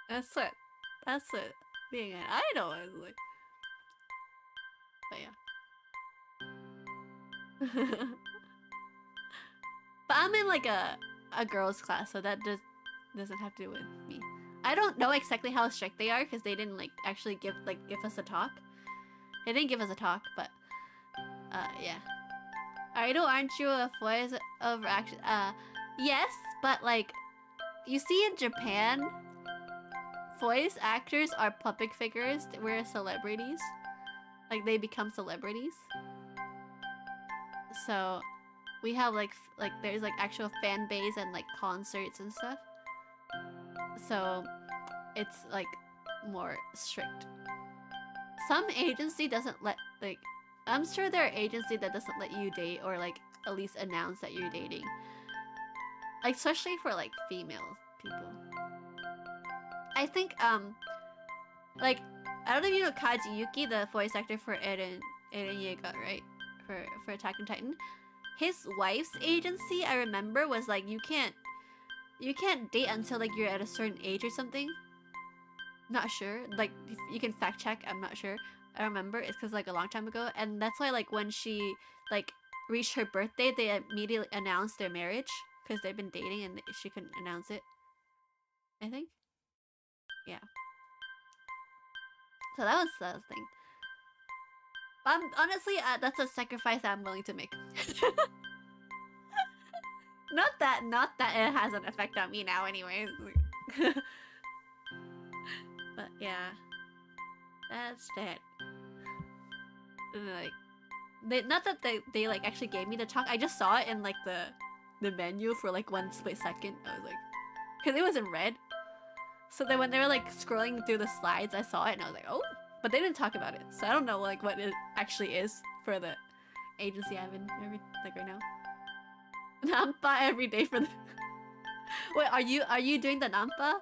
That's what being an idol is like. But yeah. But I'm in like a a girls' class, so that doesn't have to do with me. I don't know exactly how strict they are because they didn't like actually give us a talk. They didn't give us a talk, but yeah. Idol, aren't you a voice over action? Yes, but like, you see in Japan, voice actors are public figures. We're celebrities. Like, they become celebrities. So, we have like there's like actual fan base and like concerts and stuff. So, it's like more strict. Some agency doesn't let like, I'm sure there are agency that doesn't let you date or like at least announce that you're dating. Like, especially for like female people. I think like, I don't know if you know Kaji Yuki, the voice actor for Eren Yeager, right? For Attack on Titan. His wife's agency, I remember, was like you can't date until like you're at a certain age or something. Not sure. Like, you can fact check. I'm not sure. I remember it's because like a long time ago, and that's why like when she like reached her birthday, they immediately announced their marriage because they've been dating and she couldn't announce it. I think. Yeah. So that was the thing. Honestly, that's a sacrifice I'm willing to make. Not that it has an effect on me now, anyways. But yeah, that's that. Like, not that they like actually gave me the talk. I just saw it in like the menu for like one split second. I was like, because it was in red. So then when they were like scrolling through the slides, I saw it and I was like, oh. But they didn't talk about it, so I don't know like what it actually is for the agency I'm in like right now. Nampa every day for the. Wait, are you doing the Nampa?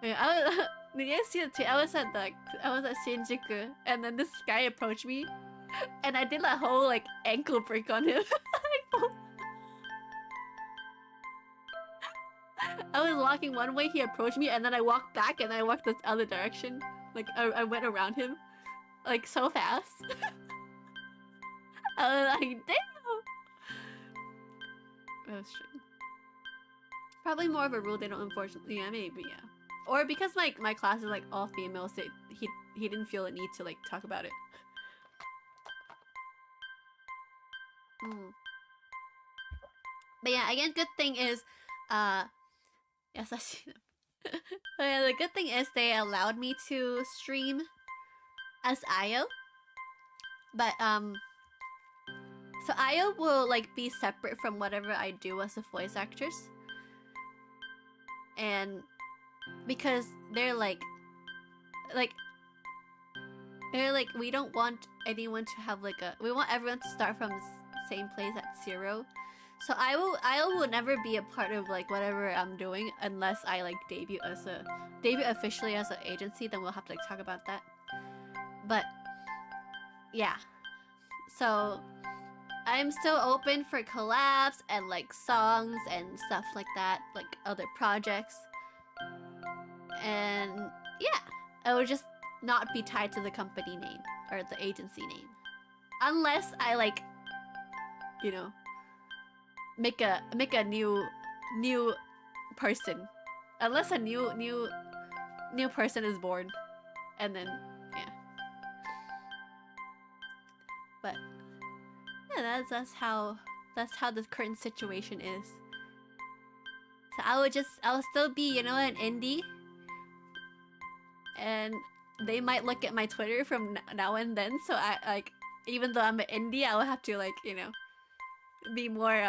Wait, did you guys see the tweet? I was at Shinjuku, and then this guy approached me, and I did a whole like ankle break on him. I was walking one way, he approached me, and then I walked back, and then I walked the other direction. Like, I went around him, like, so fast. I was like, damn! That was true. Probably more of a rule they don't, unfortunately. Yeah, maybe, yeah. Or because my class is, like, all females, so he didn't feel the need to, like, talk about it. But yeah, again, good thing is, yes, I see them. But yeah, the good thing is they allowed me to stream as Io. But so Io will like be separate from whatever I do as a voice actress. And because they're like we don't want anyone to have like we want everyone to start from the same place at 0. So I will never be a part of like whatever I'm doing unless I like debut officially as an agency. Then we'll have to like talk about that. But yeah, so I'm still open for collabs and like songs and stuff like that, like other projects. And yeah, I will just not be tied to the company name or the agency name, unless I like, you know, make a new person, unless a new person is born, and then yeah. But yeah, that's how the current situation is. So I'll still be, you know, an indie, and they might look at my Twitter from now and then. So I like, even though I'm an indie, I will have to like, you know, be more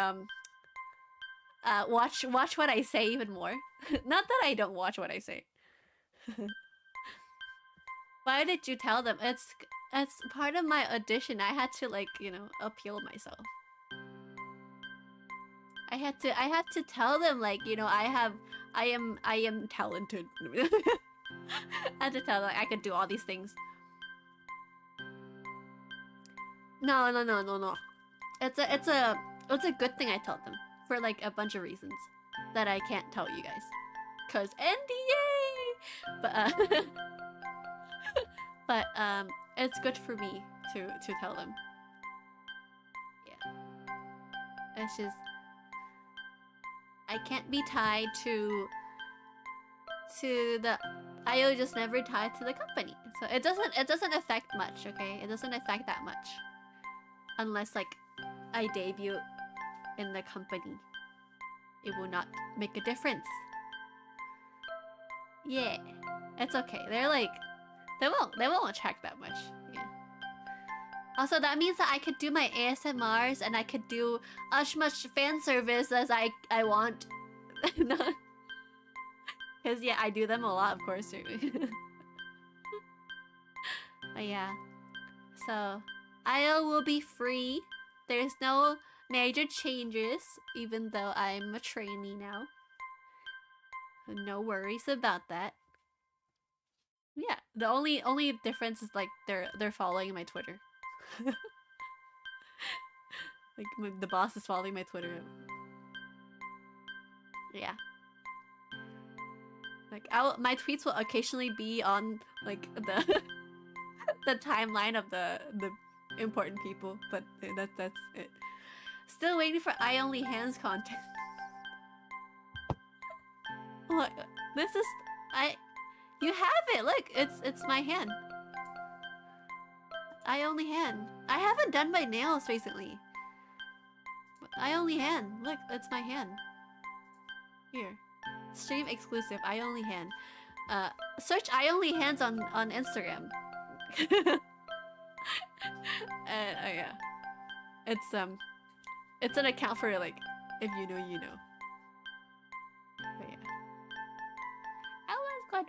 watch what I say even more. Not that I don't watch what I say. Why did you tell them? It's part of my audition. I had to like, you know, appeal myself. I had to tell them like, you know, I am talented. I had to tell them like, I could do all these things. No. It's a good thing I told them for like a bunch of reasons that I can't tell you guys, cause NDA. But it's good for me to tell them. Yeah. It's just I can't be tied to the IO just never tied to the company. So it doesn't affect much, okay? It doesn't affect that much. Unless like I debut in the company. It will not make a difference. Yeah. It's okay. They're like they won't attract that much. Yeah. Also, that means that I could do my ASMRs and I could do as much fan service as I want. Because yeah, I do them a lot, of course. But yeah. So, IO will be free. There's no major changes, even though I'm a trainee now. No worries about that. Yeah, the only difference is like they're following my Twitter. Like the boss is following my Twitter. Yeah. Like my tweets will occasionally be on like the the timeline of the important people, but that's it. Still waiting for I Only Hands content. Look, this is you have it. Look, it's my hand. I Only Hand. I haven't done my nails recently. I Only Hand. Look, it's my hand. Here. Stream exclusive. I Only Hand. Search I Only Hands on Instagram. Oh yeah. It's an account for like, if you know, you know. But yeah. That was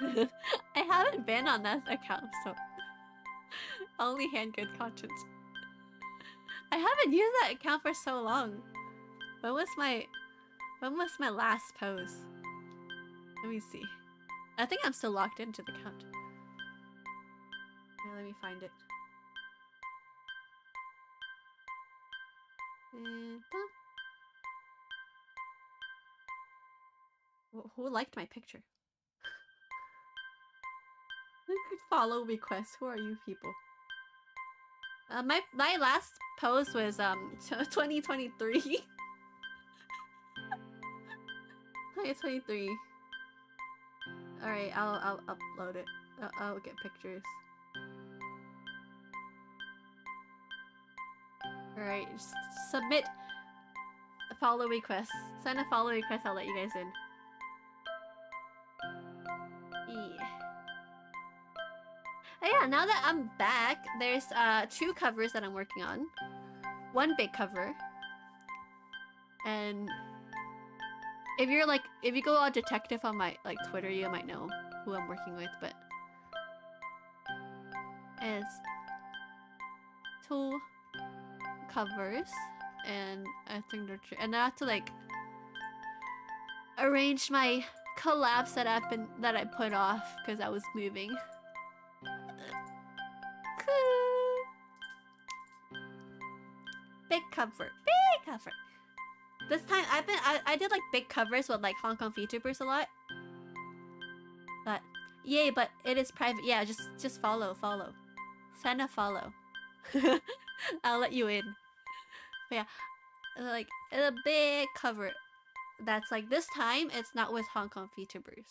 good. I haven't been on that account, so only hand good content. I haven't used that account for so long. When was my last post? Let me see. I think I'm still logged into the account. Here, let me find it. Who liked my picture? Who could follow requests? Who are you people? My last post was 2023. 2023. All right, I'll upload it. I'll get pictures. All right, submit a follow request. Send a follow request. I'll let you guys in. Yeah. Oh yeah, now that I'm back, there's 2 covers that I'm working on. One big cover. And if you go on detective on my like Twitter, you might know who I'm working with, but it's 2 covers and I think they're and I have to like arrange my collab setup and that I put off because I was moving. Big cover. This time I did like big covers with like Hong Kong VTubers a lot. But yay, but it is private. Yeah, just follow. Send a follow. I'll let you in. But yeah, like a big cover. That's like this time it's not with Hong Kong VTubers.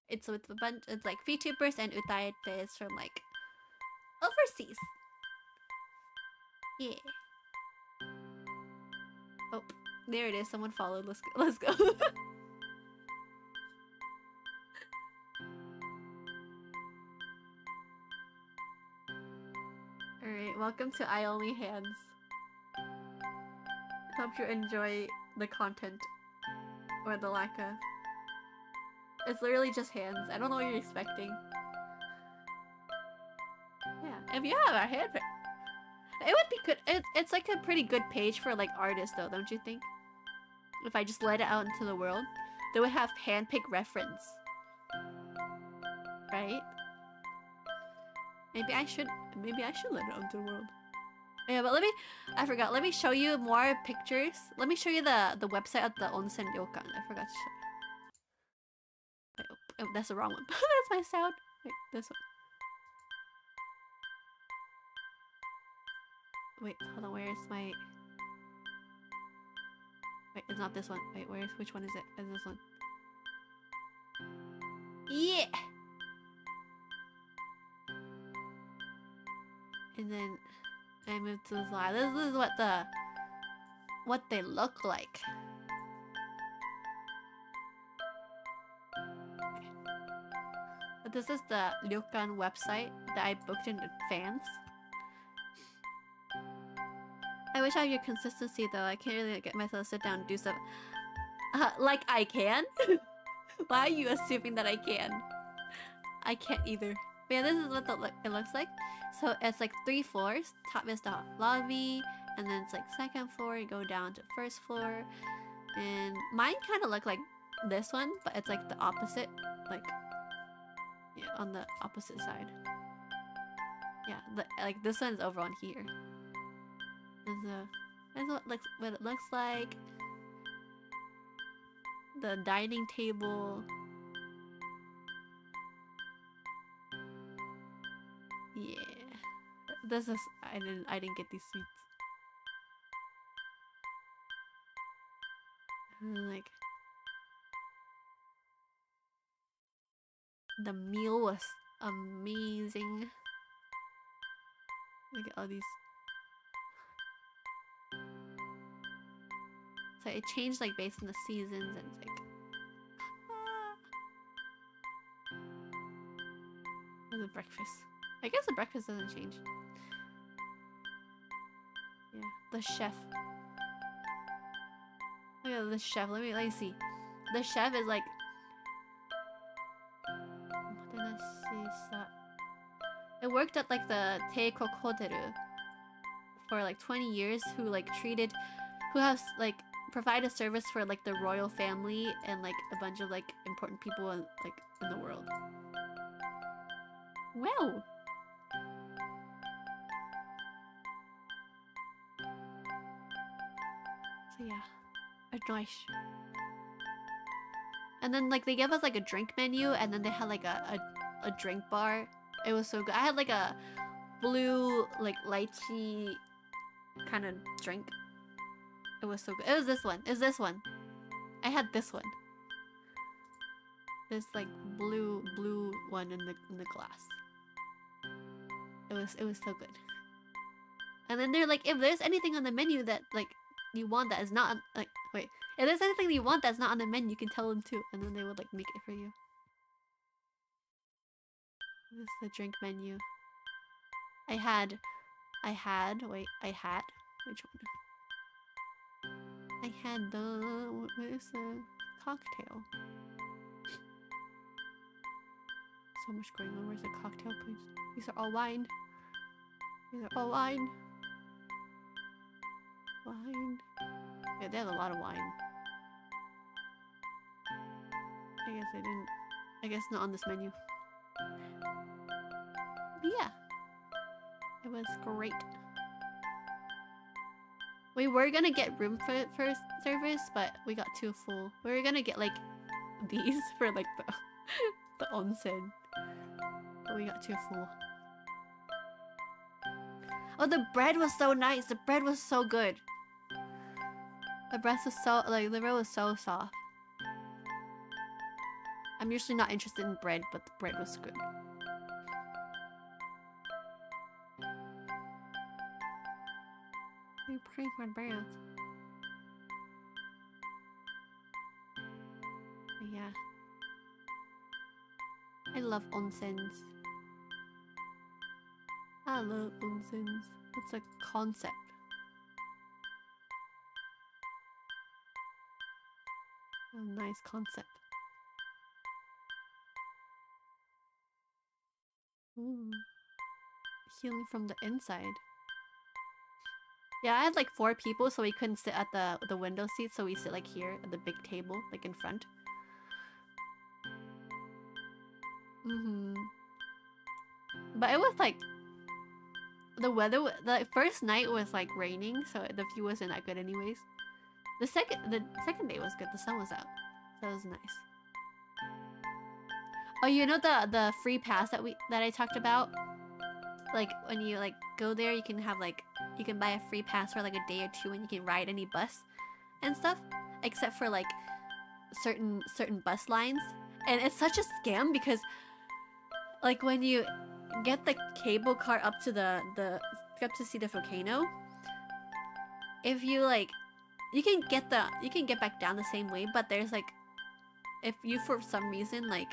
It's with a bunch. It's like VTubers and utayates from like overseas. Yeah. Oh, there it is. Someone followed. Let's go. Alright, welcome to I Only Hands. Hope you enjoy the content. Or the lack of. It's literally just hands. I don't know what you're expecting. Yeah, if you have a hand... It would be good. It's like a pretty good page for like artists though, don't you think? If I just let it out into the world, they would have handpicked reference. Right? Maybe I should let it out into the world. Yeah, but I forgot. Let me show you more pictures. Let me show you the website of the onsen ryokan. I forgot to show you. Wait, oh, that's the wrong one. That's my sound. Wait, this one. Wait, hold on. Where's my? Wait, it's not this one. Wait, which one is it? Is this one? Yeah. And then I move to the side. This is what they look like. But this is the ryokan website that I booked in advance. I wish I had your consistency though. I can't really get myself to sit down and do stuff. Like I can? Why are you assuming that I can? I can't either. But yeah, this is what it looks like. So it's like 3 floors. Top is the lobby, and then it's like 2nd floor. You go down to 1st floor, and mine kind of look like this one, but it's like the opposite. Like, yeah, on the opposite side. Yeah, like this one's over on here. That's what it looks like. The dining table. Yeah. This is I didn't get these seats. Like the meal was amazing. Look at all these. So it changed like based on the seasons, and it's like the breakfast. I guess the breakfast doesn't change. Yeah, the chef. Look at the chef. Let me see. The chef is like. It worked at like the Teikoku Hotel for like 20 years. Who has like provided service for like the royal family and like a bunch of like important people in the world. Wow. So yeah, a nice. And then like they gave us like a drink menu, and then they had like a drink bar. It was so good. I had like a blue like lychee kind of drink. It was so good. It was this one. It's this one. I had this one. This like blue one in the glass. It was so good. And then they're like, if there's anything on the menu that like you want that is not on, like wait, if there's anything that you want that's not on the menu, you can tell them too, and then they would like make it for you. This is the drink menu. I had which one? I had the what is the cocktail? So much going on. Where's the cocktail, please? These are all wine. These are all wine. Wine. Yeah, they have a lot of wine. I guess not on this menu. But yeah. It was great. We were gonna get room for service, but we got too full. We were gonna get like these for like the onsen. But we got too full. Oh, the bread was so nice. The bread was so good. The bread was so like the bread was so soft. I'm usually not interested in bread, but the bread was good. You pray for bread. Yeah. I love onsens. I love onsens. It's a concept. A nice concept. Ooh. Healing from the inside. Yeah, I had like 4 people, so we couldn't sit at the window seat, so we sit like here at the big table, like in front. But it was like the weather. The first night was like raining, so the view wasn't that good, anyways. The second day was good. The sun was out, so it was nice. Oh, you know the free pass that I talked about? like when you like go there, you can have like you can buy a free pass for like a day or two, and you can ride any bus and stuff, except for like certain bus lines. And it's such a scam because like when you get the cable car up to up to see the volcano, if you like you can get back down the same way, but there's like if you for some reason like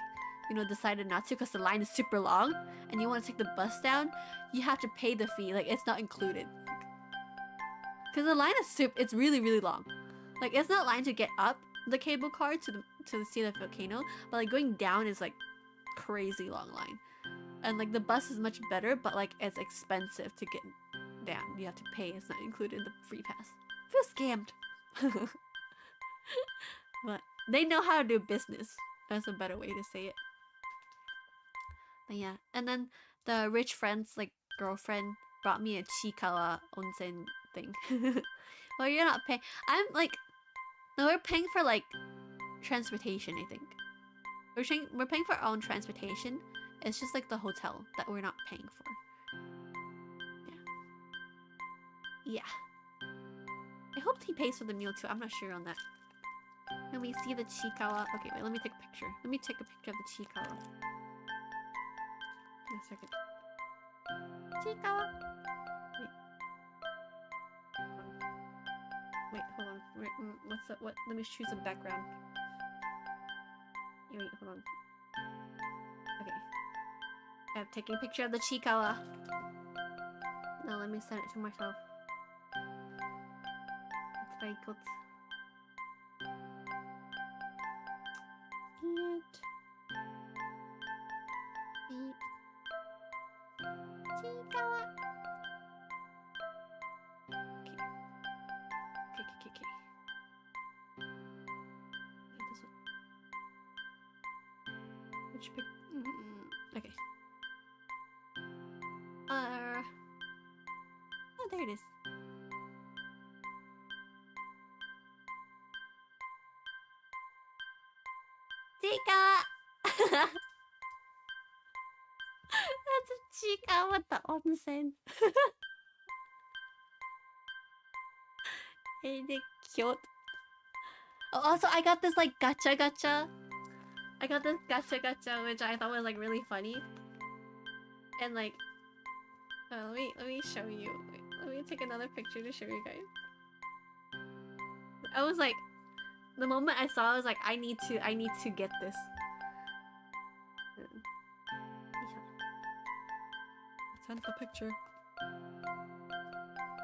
decided not to because the line is super long and you want to take the bus down, you have to pay the fee. Like it's not included because the line is it's really really long. Like it's not line to get up the cable car to see the volcano, but like going down is like crazy long line. And like the bus is much better, but like it's expensive to get down. You have to pay. It's not included in the free pass. Feel scammed. But they know how to do business. That's a better way to say it. But yeah, and then the rich friend's like girlfriend brought me a Chikawa onsen thing. Well, you're not paying. I'm like, no, we're paying for like transportation. I think we're paying for our own transportation. It's just like the hotel that we're not paying for. Yeah. I hope he pays for the meal too. I'm not sure on that. Can we see the Chikawa? Okay, wait, let me take a picture. Let me take a picture of the Chikawa. Wait a second. Chikawa! Wait, hold on. What's up? What? Let me choose a background. Wait, hold on. Okay. I'm taking a picture of the Chikawa. Now let me send it to myself. It's very good. Chikawa. Okay. This one. Which pic? Okay. Oh, there it is. Chika! That's a Chika with the onsen. Hey, cute. Oh, also, I got this like gacha. I got this gacha, which I thought was like really funny. And like, let me show you. Wait, let me take another picture to show you guys. I was like, the moment I saw, I was like, I need to get this. Send the picture.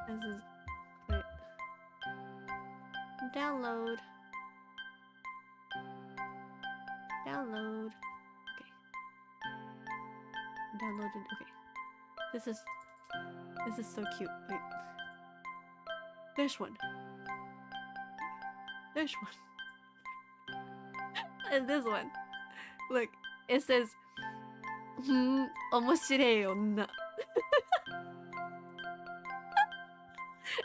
This is wait. Download. Okay. Downloaded. Okay. This is so cute. Wait. There's one. And this one. Look, it says, "Omoshirei onna."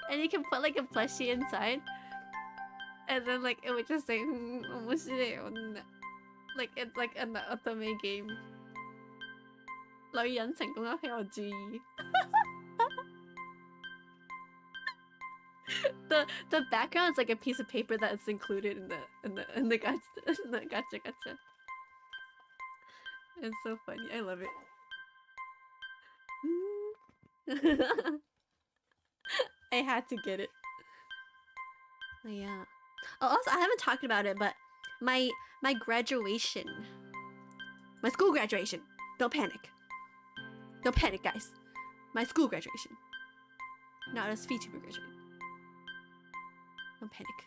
And you can put like a plushie inside, and then like it would just say, "Omoshirei onna." Like it's like an otome game. 女人成功要注意。The background is like a piece of paper that's included in the gacha. It's so funny. I love it. I had to get it. Yeah. Oh, also, I haven't talked about it, but my graduation, my school graduation. Don't panic. Don't panic, guys. My school graduation, not a VTuber graduation. Don't panic.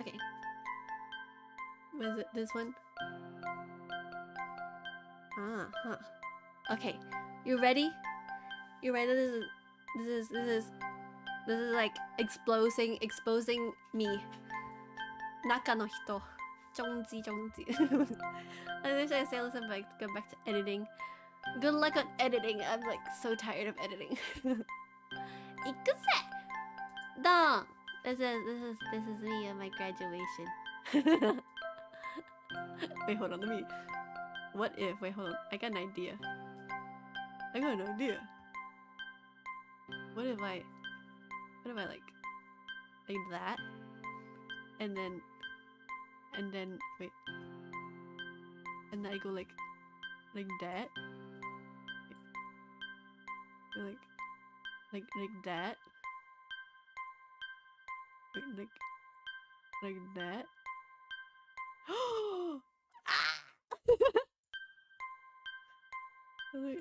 Okay. Was it this one? Okay. You ready? You ready? This is like exposing me. Naka no hito. Jongji. I wish I say listen, but go back to editing. Good luck on editing. I'm like so tired of editing. Ikuse! Dong! This is me at my graduation. Wait, hold on, let me... What if... Wait, hold on. I got an idea. What if I like that? And then... Wait. And then I go like that? Like that? Like that? Ah! Look.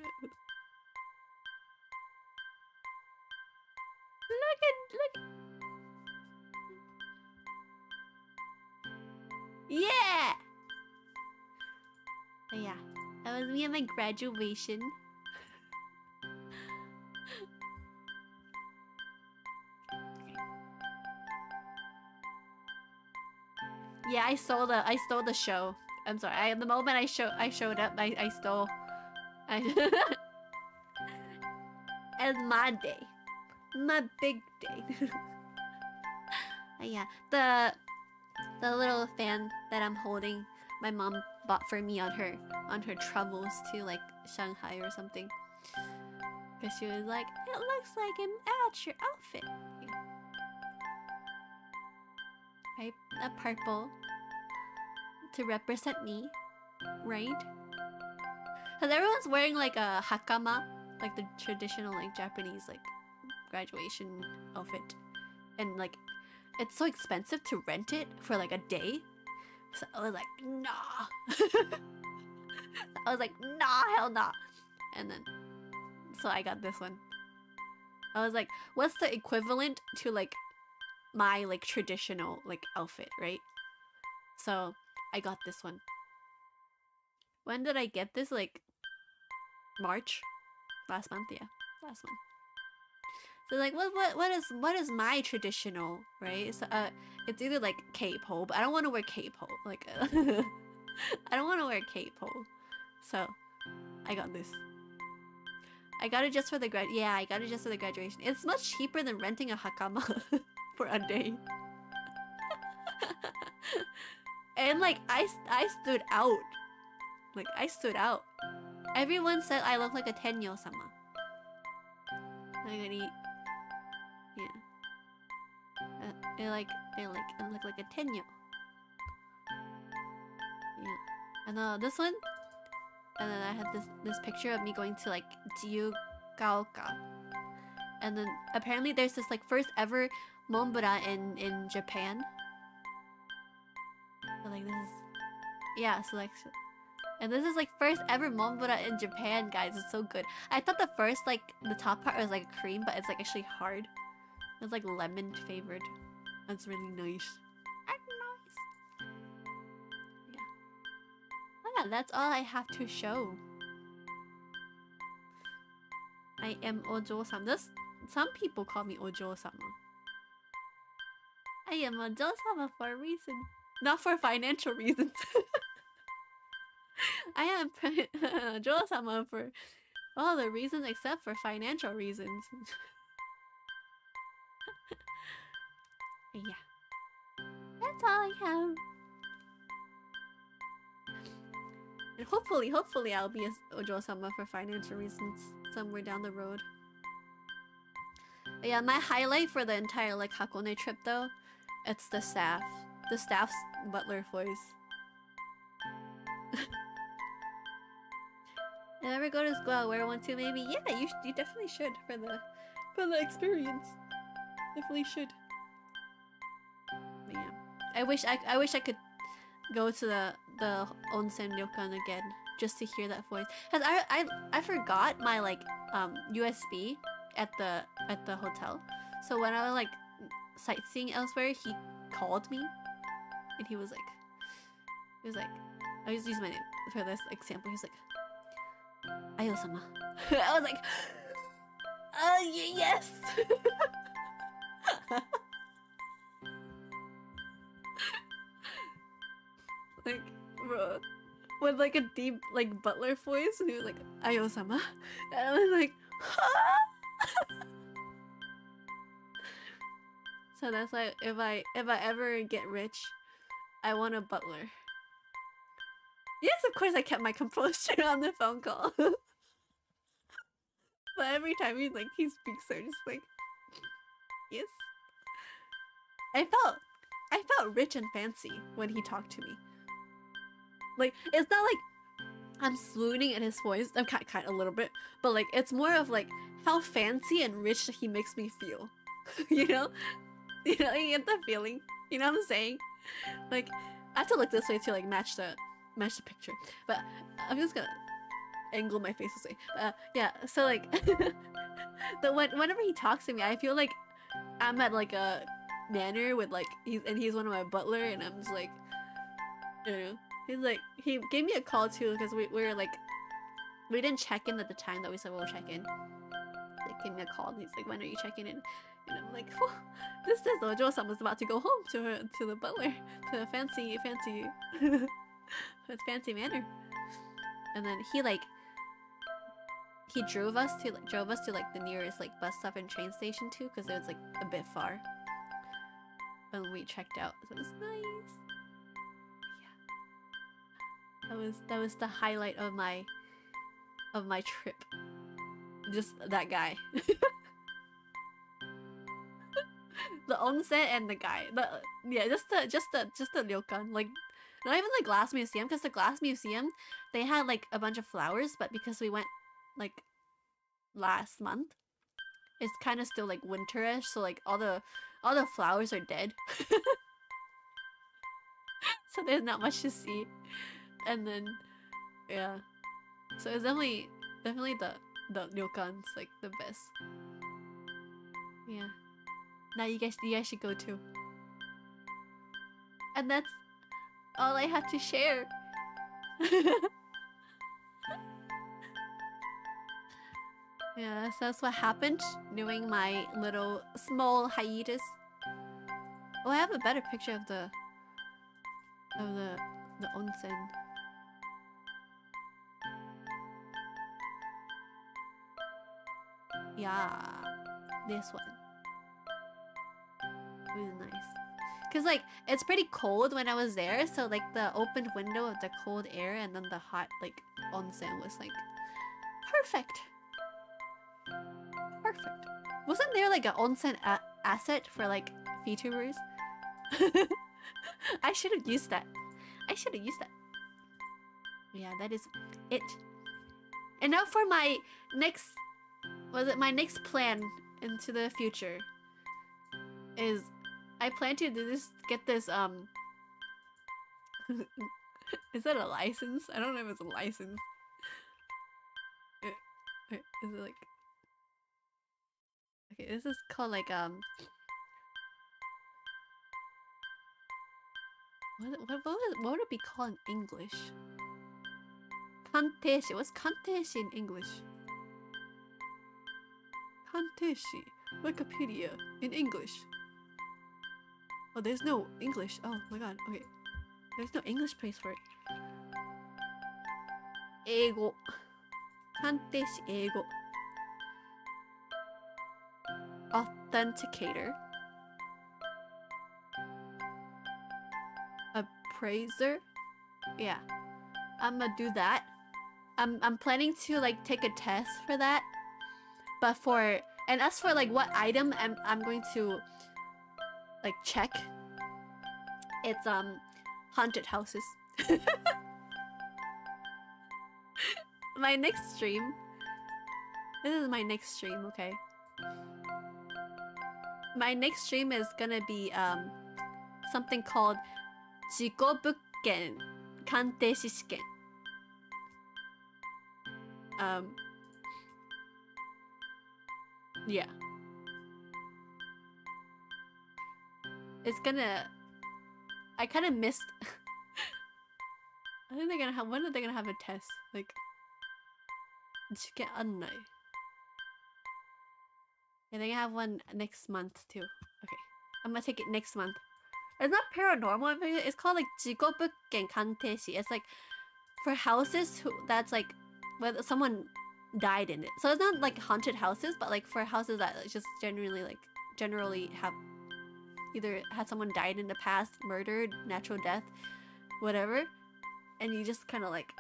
Yeah! But yeah, that was me at my graduation. Yeah, I stole the show. I'm sorry. The moment I showed up, I stole. It's my day, my big day. Yeah, the little fan that I'm holding, my mom bought for me on her travels to like Shanghai or something. Cause she was like, it looks like it matches your outfit. Right, a purple to represent me, right? Cause everyone's wearing like a hakama, like the traditional like Japanese like graduation outfit, and like it's so expensive to rent it for like a day. So I was like, nah. I was like, nah, hell nah. And then, so I got this one. I was like, what's the equivalent to like my like traditional like outfit, right? So I got this one. When did I get this? Like March? Last month, yeah. Last month. So like what is my traditional, right? So it's either like K-pole, but I don't want to wear K-pole. Like I don't want to wear K-pole. So I got this. I got it just for the I got it just for the graduation. It's much cheaper than renting a hakama for a day. And like I stood out. Like I stood out. Everyone said I look like a tenyo-sama. They look like a tenyo. Yeah. And this one. And then I had this picture of me going to like Jiyugaoka. And then apparently there's this like first ever Mombura in Japan. So like this is, yeah, so like, and this is like first ever Mombura in Japan, guys. It's so good. I thought the first like the top part was like cream, but it's like actually hard. It's like lemon flavored. That's really nice. Nice. Yeah. Oh yeah, that's all I have to show. I am Ojo-sama. Some people call me Ojo-sama. I am Ojo-sama for a reason. Not for financial reasons. I am Ojo-sama for all the reasons except for financial reasons. Yeah. That's all I have. And hopefully I'll be a Ojo-sama for financial reasons somewhere down the road. But yeah, my highlight for the entire like Hakone trip though, it's the staff. The staff's butler voice. If I ever go to school, I'll wear one too maybe. Yeah, you definitely should for the experience. Definitely should. But yeah. I wish I could go to the onsen ryokan again just to hear that voice. Cause I forgot my like USB at the hotel. So when I was like sightseeing elsewhere, he called me and he was like I just use my name for this example. He's like, Ayo-sama. I was like, yes. Like, bro, with like a deep like butler voice, and he was like, Ayo-sama. And I was like, huh? So that's why if I ever get rich, I want a butler. Yes, of course I kept my composure on the phone call. But every time he speaks, I'm just like, yes. I felt rich and fancy when he talked to me. Like, it's not like I'm swooning at his voice. I'm kind of a little bit, but like it's more of like how fancy and rich he makes me feel. You know, you get the feeling. You know what I'm saying? Like, I have to look this way to like match the picture. But I'm just gonna angle my face this way. Yeah. So like, whenever he talks to me, I feel like I'm at like a manor with like he's one of my butler, and I'm just like, I don't know. He's like, he gave me a call too because we were like, we didn't check in at the time that we said we'll check in. They gave me a call and he's like, when are you checking in? And I'm like, oh, this is Ojo-sama about to go home to the butler, to a fancy fancy manor. And then he drove us to like the nearest like bus stop and train station too, because it was like a bit far. When we checked out, so it was nice. That was the highlight of my trip. Just that guy. The onsen and the guy. Just the ryokan. Like, not even the glass museum, because the glass museum they had like a bunch of flowers, but because we went like last month, it's kind of still like winterish, so like all the flowers are dead. So there's not much to see. And then, yeah, so it's definitely the ryokan's like the best. Yeah, now you guys should go too. And that's all I had to share. Yeah, so that's what happened during my little small hiatus. Oh, I have a better picture of the onsen. Yeah, this one. Really nice. Cause like it's pretty cold when I was there, so like the opened window of the cold air and then the hot like onsen was like perfect. Perfect. Wasn't there like an onsen asset for like VTubers? I should have used that. Yeah, that is it. And now for my next plan into the future is I plan to get this is that a license? I don't know if it's a license. Is it like, okay, this is called like what would it be called in English? Kanteshi. What's kanteshi in English? Kanteshi. Wikipedia in English. Oh, there's no English. Oh my god. Okay. There's no English place for it. Eigo. Kanteshi eigo. Authenticator. Appraiser. Yeah. I'm gonna do that. I'm planning to like take a test for that. But and as for like what item I'm going to like check, it's haunted houses. My next stream. This is my next stream, okay? My next stream is gonna be something called 事故物件鑑定士試験. Yeah. It's gonna... I kind of missed... I think they're gonna have... When are they gonna have a test? Like... 試験案内. Yeah, they're gonna have one next month too. Okay. I'm gonna take it next month. It's not paranormal, it's called like 事故物件鑑定士. It's like for houses that's like whether someone died in it. So it's not like haunted houses, but like for houses that just generally have either had someone died in the past, murdered, natural death, whatever, and you just kind of like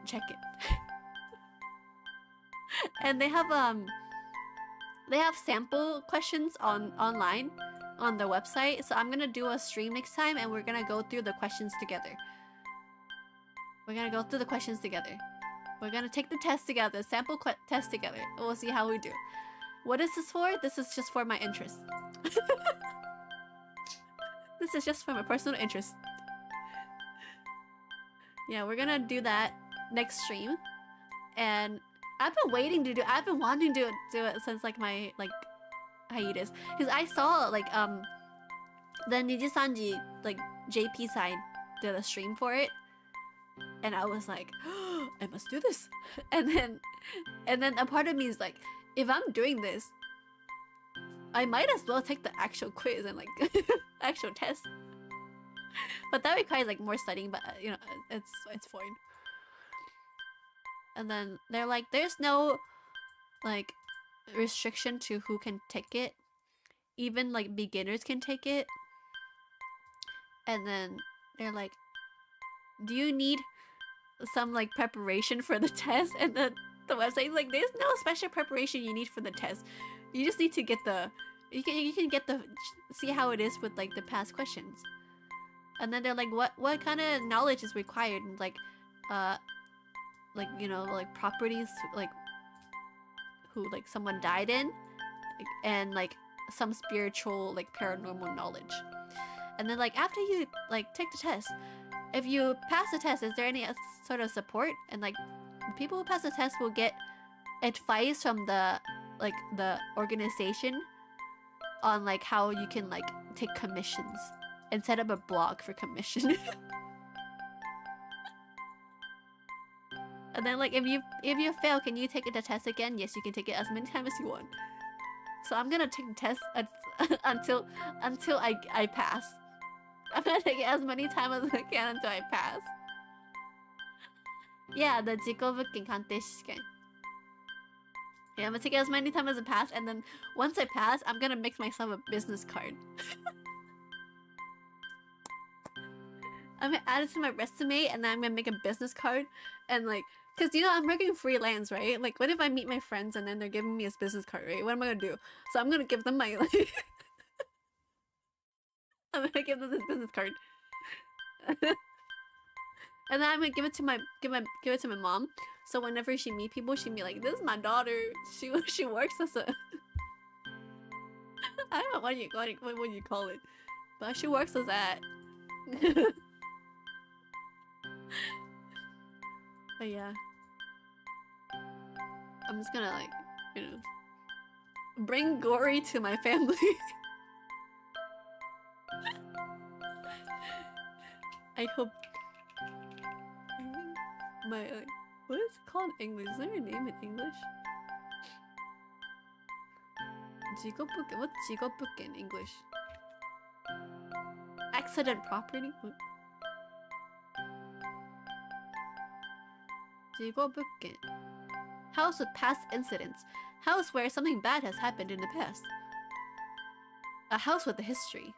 check it. And they have sample questions online on their website, so I'm gonna do a stream next time and we're gonna go through the questions together. We're gonna go through the questions together. We're gonna take the test together, sample test together, and we'll see how we do. What is this for? This is just for my interest. This is just for my personal interest. Yeah, we're gonna do that next stream. And I've been wanting to do it since like my hiatus. Because I saw like the Nijisanji like JP side did a stream for it. And I was like, oh, I must do this. And then a part of me is like, if I'm doing this, I might as well take the actual quiz and like actual test. But that requires like more studying, but you know, it's fine. And then they're like, there's no like restriction to who can take it. Even like beginners can take it. And then they're like, do you need some like preparation for the test? And the website is like, there's no special preparation you need for the test. You just need to get you can get see how it is with like the past questions. And then they're like, what kind of knowledge is required? And like you know, like properties like who like someone died in, like, and like some spiritual like paranormal knowledge. And then like after you like take the test, if you pass the test, is there any sort of support? And like people who pass the test will get advice from the organization on like how you can like take commissions and set up a blog for commission. And then like if you fail, can you take the test again? Yes, you can take it as many times as you want. So I'm gonna take the test until I pass. I'm gonna take it as many times as I can until I pass. Yeah, the Jikobukin Kante Shiken. Yeah, I'm gonna take it as many times as I pass, and then once I pass, I'm gonna make myself a business card. I'm gonna add it to my resume, and then I'm gonna make a business card, and like, cause you know I'm working freelance, right? Like, what if I meet my friends and then they're giving me a business card, right? What am I gonna do? So I'm gonna give them my like, I'm gonna give them this business card, and then I'm gonna give it to my mom. So whenever she meet people, she'd be like, "This is my daughter. She works as a I don't know what you call it, but she works as that." But yeah, I'm just gonna like, you know, bring glory to my family. I hope my like, what is it called in English? Is there a name in English? Jigobuken. What's Jigobuken in English? Accident property? What? Jigobuken. House with past incidents. House where something bad has happened in the past. A house with a history.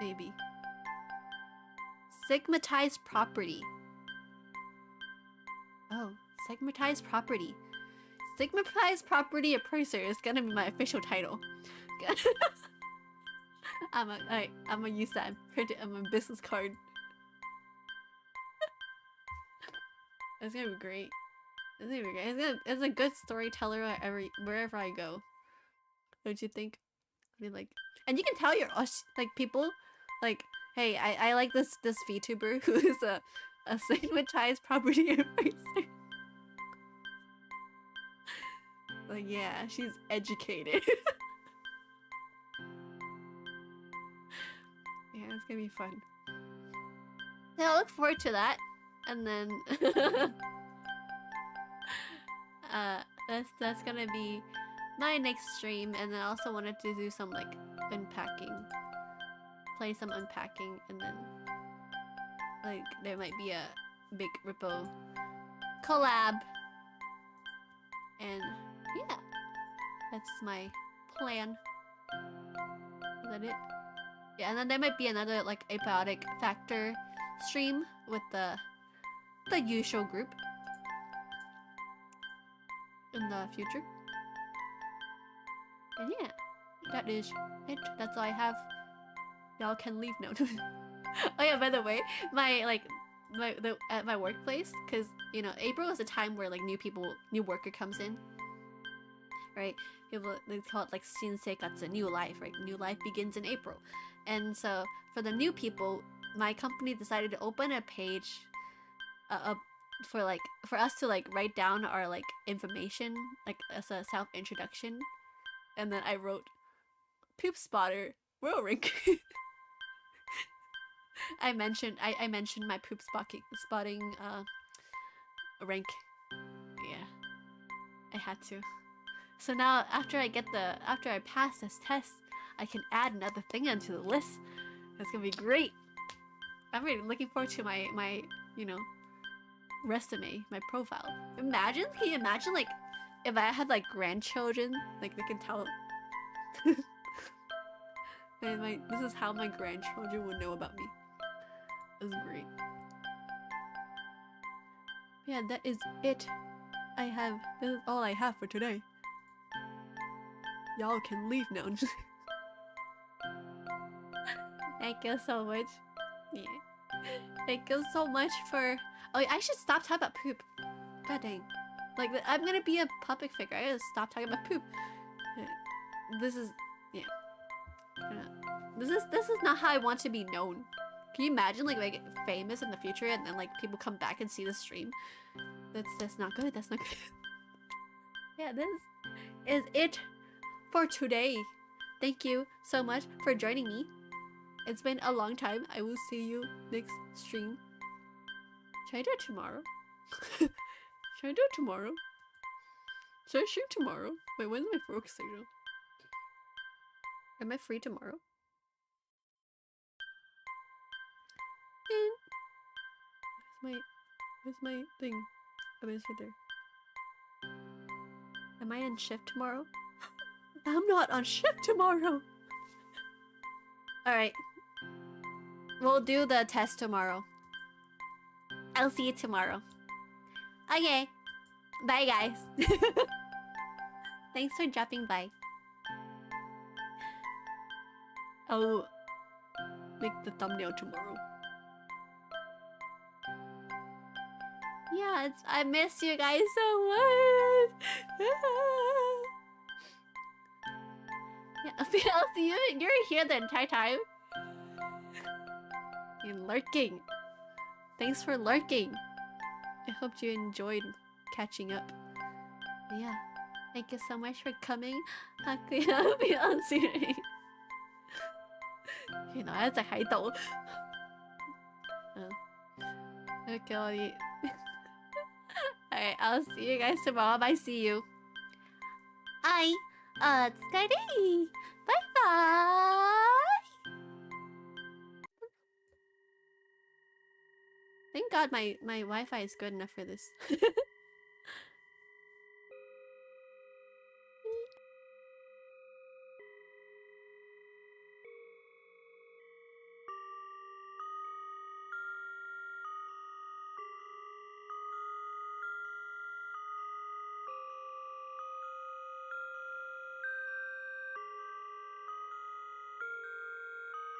Maybe. Stigmatized property. Oh, stigmatized property. Stigmatized property appraiser is gonna be my official title. I'm gonna use that and print it on my business card. It's gonna be great. It's gonna be great. It's a good storyteller wherever I go. Don't you think? I mean, like, and you can tell your like people, like, hey, I like this VTuber who is a stigmatized property appraiser. Like, yeah, she's educated. Yeah, it's gonna be fun. Yeah, I look forward to that. And then that's gonna be my next stream. And then I also wanted to do some like unpacking, play some unpacking, and then like there might be a big Rippo collab. And yeah, that's my plan. Is that it? Yeah, and then there might be another like abiotic factor stream with the usual group in the future. And yeah, that is it. That's all I have. Y'all can leave now. Oh yeah, by the way, at my workplace, because you know April is a time where like new worker comes in, right? People, they call it like Shinseikatsu, new life, right? New life begins in April, and so for the new people, my company decided to open a page, for us to like write down our like information, like as a self introduction, and then I wrote, "Poop spotter, row rank." I mentioned my poop spotting rank. Yeah, I had to. So now after I pass this test, I can add another thing onto the list. That's gonna be great. I'm really looking forward to my you know, resume, my profile. Can you imagine like if I had like grandchildren, like they can tell. This is how my grandchildren would know about me. That's great. Yeah, that is it. This is all I have for today. Y'all can leave now. Thank you so much. Yeah. Thank you so much for... Oh, I should stop talking about poop. God dang. Like, I'm gonna be a public figure. I gotta stop talking about poop. This is... Yeah. This is not how I want to be known. Can you imagine like get famous in the future and then like people come back and see the stream? That's not good. That's not good. Yeah, this is it for today. Thank you so much for joining me. It's been a long time. I will see you next stream. Should I do it tomorrow? Should I do it tomorrow? Should I stream tomorrow? Wait, when's my work schedule? Am I free tomorrow? Where's my thing? Oh, it's right there. Am I on shift tomorrow? I'm not on shift tomorrow! Alright. We'll do the test tomorrow. I'll see you tomorrow. Okay. Bye, guys. Thanks for dropping by. I'll make the thumbnail tomorrow. Yeah, I miss you guys so much. Yeah, I'll see you. You're here the entire time. You're lurking. Thanks for lurking. I hope you enjoyed catching up. Yeah, thank you so much for coming. I'll see you. You know, that's a high though. Okay, I'll eat. Alright, I'll see you guys tomorrow. Bye, see you. Bye. Bye bye. Thank God my Wi-Fi is good enough for this.